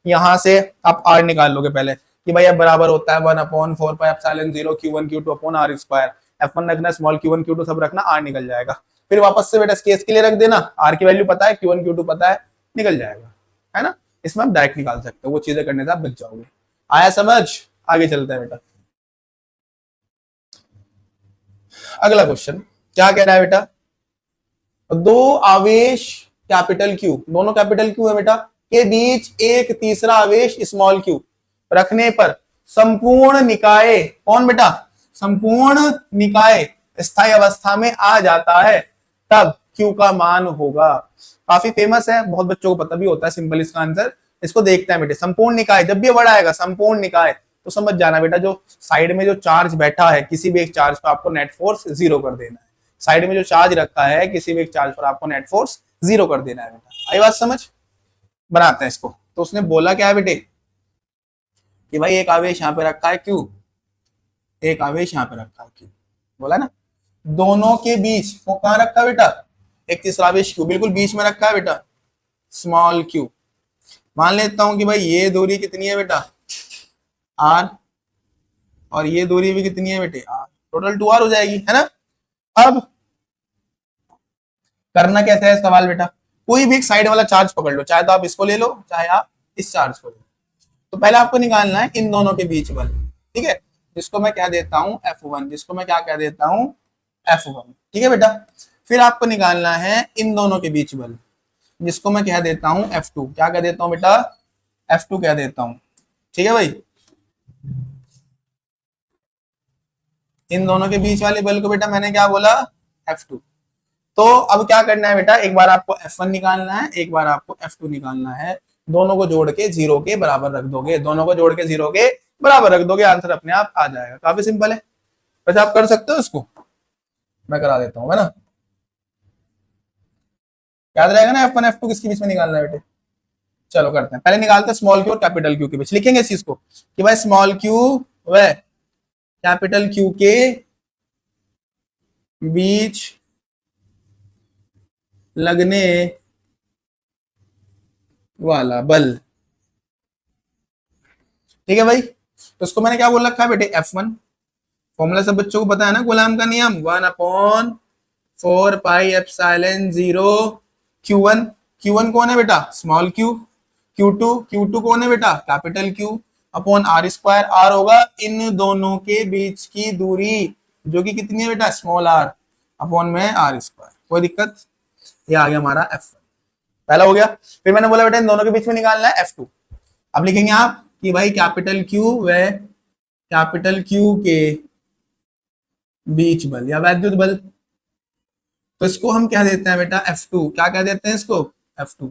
यहां से आप R निकाल लोगे पहले कि भाई अब बराबर होता है 1/4πε0 Q1 Q2 upon R square. F1 रखना, स्मॉल Q1 Q2 सब रखना, R निकल जाएगा। फिर वापस से बेटा केस के लिए रख देना, R की वैल्यू पता है, Q1 Q2 पता है, निकल जाएगा, है ना। इसमें आप डायरेक्ट निकाल सकते हो, वो चीजें करने से आप बच जाओगे। आया समझ, आगे चलते हैं बेटा। अगला क्वेश्चन क्या कह रहा है बेटा, दो आवेश कैपिटल Q, दोनों कैपिटल Q है बेटा, के बीच एक तीसरा आवेश स्मॉल q रखने पर संपूर्ण निकाय, कौन बेटा संपूर्ण निकाय स्थायी अवस्था में आ जाता है, तब Q का मान होगा। काफी फेमस है, बहुत बच्चों को पता भी होता है सिंपल इसका आंसर। इसको देखते हैं बेटे, संपूर्ण निकाय, जब भी वर्ड आएगा संपूर्ण निकाय तो समझ जाना बेटा जो साइड में जो चार्ज बैठा है किसी भी एक चार्ज पर आपको नेट फोर्स 0 कर देना है। साइड में जो चार्ज रखा है किसी भी एक चार्ज पर आपको नेट फोर्स 0 कर देना है बेटा। आई बात समझ, बनाते हैं इसको। तो उसने बोला क्या है बेटे कि भाई एक आवेश यहाँ पे रखा है Q, एक आवेश यहाँ पे रखा है Q, बोला ना, दोनों के बीच वो कहाँ रखा है बेटा, एक तीसरा आवेश Q बिल्कुल बीच में रखा है बेटा स्मॉल Q। मान लेता हूं कि भाई ये दूरी कितनी है बेटा R, और ये दूरी भी कितनी है बेटे R, टोटल 2R हो जाएगी, है ना। अब करना कैसे है सवाल बेटा, कोई भी एक साइड वाला चार्ज पकड़ लो, चाहे तो आप इसको ले लो चाहे आप इस चार्ज को ले लो। तो पहले आपको निकालना है इन दोनों के बीच बल, ठीक है, जिसको मैं क्या देता हूं F1, जिसको मैं क्या कह देता हूं F1, ठीक है बेटा। फिर आपको निकालना है इन दोनों के बीच बल, जिसको मैं कह देता हूं F2, क्या कह देता हूं बेटा F2 कह देता हूं, ठीक है भाई। इन दोनों के बीच वाले बल को बेटा मैंने क्या बोला F2। तो अब क्या करना है बेटा, एक बार आपको F1 निकालना है, एक बार आपको F2 निकालना है, दोनों को जोड़ के 0 के बराबर रख दोगे, दोनों को जोड़ के 0 के बराबर रख दोगे, आंसर अपने आप आ जाएगा। काफी सिंपल है, वैसे आप कर सकते हो इसको, मैं करा देता हूँ, है ना। याद रहेगा ना F1 F2 किसके बीच में निकालना है बेटे। चलो करते हैं, पहले निकालते हैं स्मॉल क्यू और कैपिटल क्यू के बीच। लिखेंगे इस चीज को कि भाई स्मॉल क्यू व कैपिटल क्यू के बीच लगने वाला बल, ठीक है भाई। तो इसको मैंने क्या बोल रखा है बेटे F1, फॉर्मूला सब बच्चों को पता है ना, कूलम्ब का नियम 1/4 पाई एप्सिलॉन 0 Q1। Q1 कौन है बेटा, स्मॉल क्यू। Q2 कौन है बेटा, capital Q. Upon R square, R होगा इन दोनों के बीच की दूरी, जो कि कितनी है बेटा, स्मॉल आर, अपॉन में आर स्क्वायर। कोई दिक्कत, ये आ गया हमारा F1, पहला हो गया। फिर मैंने बोला बेटा इन दोनों के बीच में निकालना है F2। अब लिखेंगे आप कि भाई कैपिटल क्यू व कैपिटल क्यू के बीच बल या वैद्युत बल, तो इसको हम क्या देते हैं बेटा, F2। क्या कह देते हैं इसको, F2।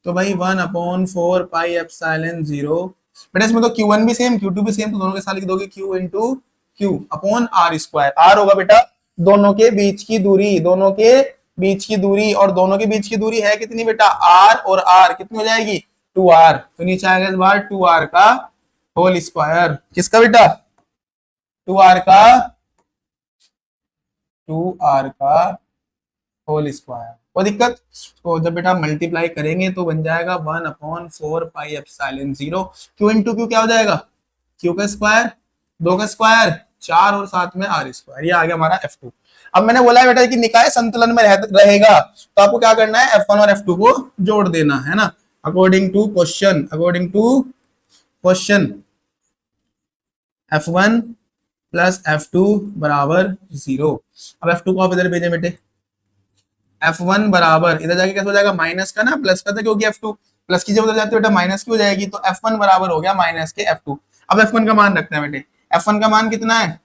तो भाई 1/4 पाई एप्सिलॉन 0, बेटा इसमें तो Q1 भी सेम Q2 भी सेम, तो दोनों के साथ लिख दोगे Q into Q upon R square. R होगा बेटा दोनों के बीच की दूरी, दोनों के बीच की दूरी, और दोनों के बीच की दूरी है कितनी बेटा, आर, और आर कितनी हो जाएगी, 2r। तो नीचे आएगा इस बार 2r का होल स्क्वायर। किसका बेटा, 2r का, 2r का होल स्क्वायर। कोई दिक्कत, तो जब बेटा मल्टीप्लाई करेंगे तो बन जाएगा 1/4 pi epsilon 0 Q into Q क्या हो जाएगा, क्यू का स्क्वायर, 2 का स्क्वायर 4, और साथ में आर स्क्वायर। ये आ गया हमारा F2। अब मैंने बोला है बेटा कि निकाय संतुलन में रहेगा, तो आपको क्या करना है, F1 और F2 को जोड़ देना है ना, according to question, according to question F1 plus F2 बराबर 0। अब F2 को आप इधर भेजें बेटे, F1 बराबर, इधर जाके कैसे हो जाएगा, माइनस का ना प्लस का था, क्योंकि F2 प्लस की जब उधर जाती है बेटा माइनस की हो जाएगी, तो F1 बराबर हो गया माइनस के F2। अब F1 का मान रखते हैं बेटे, F1 का मान कितना है,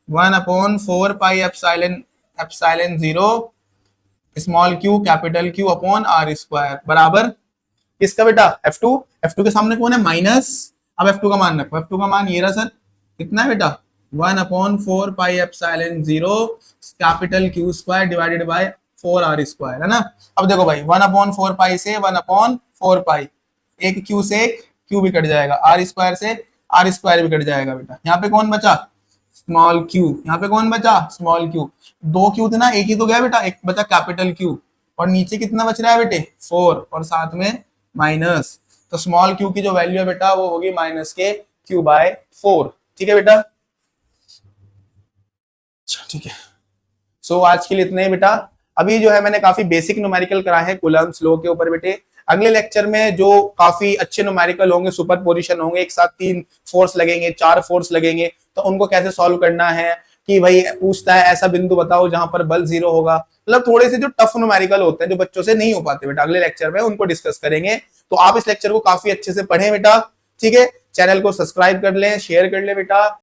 1/4 pi epsilon 0 small Q capital Q upon R square बराबर किसका बेटा, F2। F2 के सामने कौन है, माइनस। अब F2 का मान रखो, F2 का मान ये रहा सर, कितना है बेटा, 1/4 pi epsilon 0 capital Q square divided by 4r square, है ना। अब देखो भाई 1/4 पाई से 1/4 पाई, एक क्यू से एक क्यू भी कट जाएगा, आर स्क्वायर से आर स्क्वायर भी कट जाएगा बेटा। यहाँ पे कौन बचा, स्मॉल क्यू। यहाँ पे कौन बचा, स्मॉल क्यू। दो क्यू थे ना, एक ही तो गया बेटा, एक बचा कैपिटल क्यू, और नीचे कितना बच रहा है बेटे, 4, और साथ में माइनस। तो स्मॉल क्यू की जो वैल्यू है बेटा वो होगी माइनस के Q/4। ठीक है बेटा, ठीक है। सो आज के लिए इतना ही बेटा। अभी जो है मैंने काफी बेसिक न्यूमेरिकल कराए हैं कूलम्ब्स लॉ के ऊपर बेटे। अगले लेक्चर में जो काफी अच्छे न्यूमेरिकल होंगे, सुपर पोजिशन होंगे, एक साथ 3 फोर्स लगेंगे, 4 फोर्स लगेंगे, तो उनको कैसे सॉल्व करना है, कि भाई पूछता है ऐसा बिंदु बताओ जहां पर बल 0 होगा। मतलब थोड़े से जो टफ न्यूमेरिकल होते हैं जो बच्चों से नहीं हो पाते बेटा, अगले लेक्चर में उनको डिस्कस करेंगे। तो आप इस लेक्चर को काफी अच्छे से पढ़ें बेटा, ठीक है। चैनल को सब्सक्राइब कर लें, शेयर कर ले बेटा।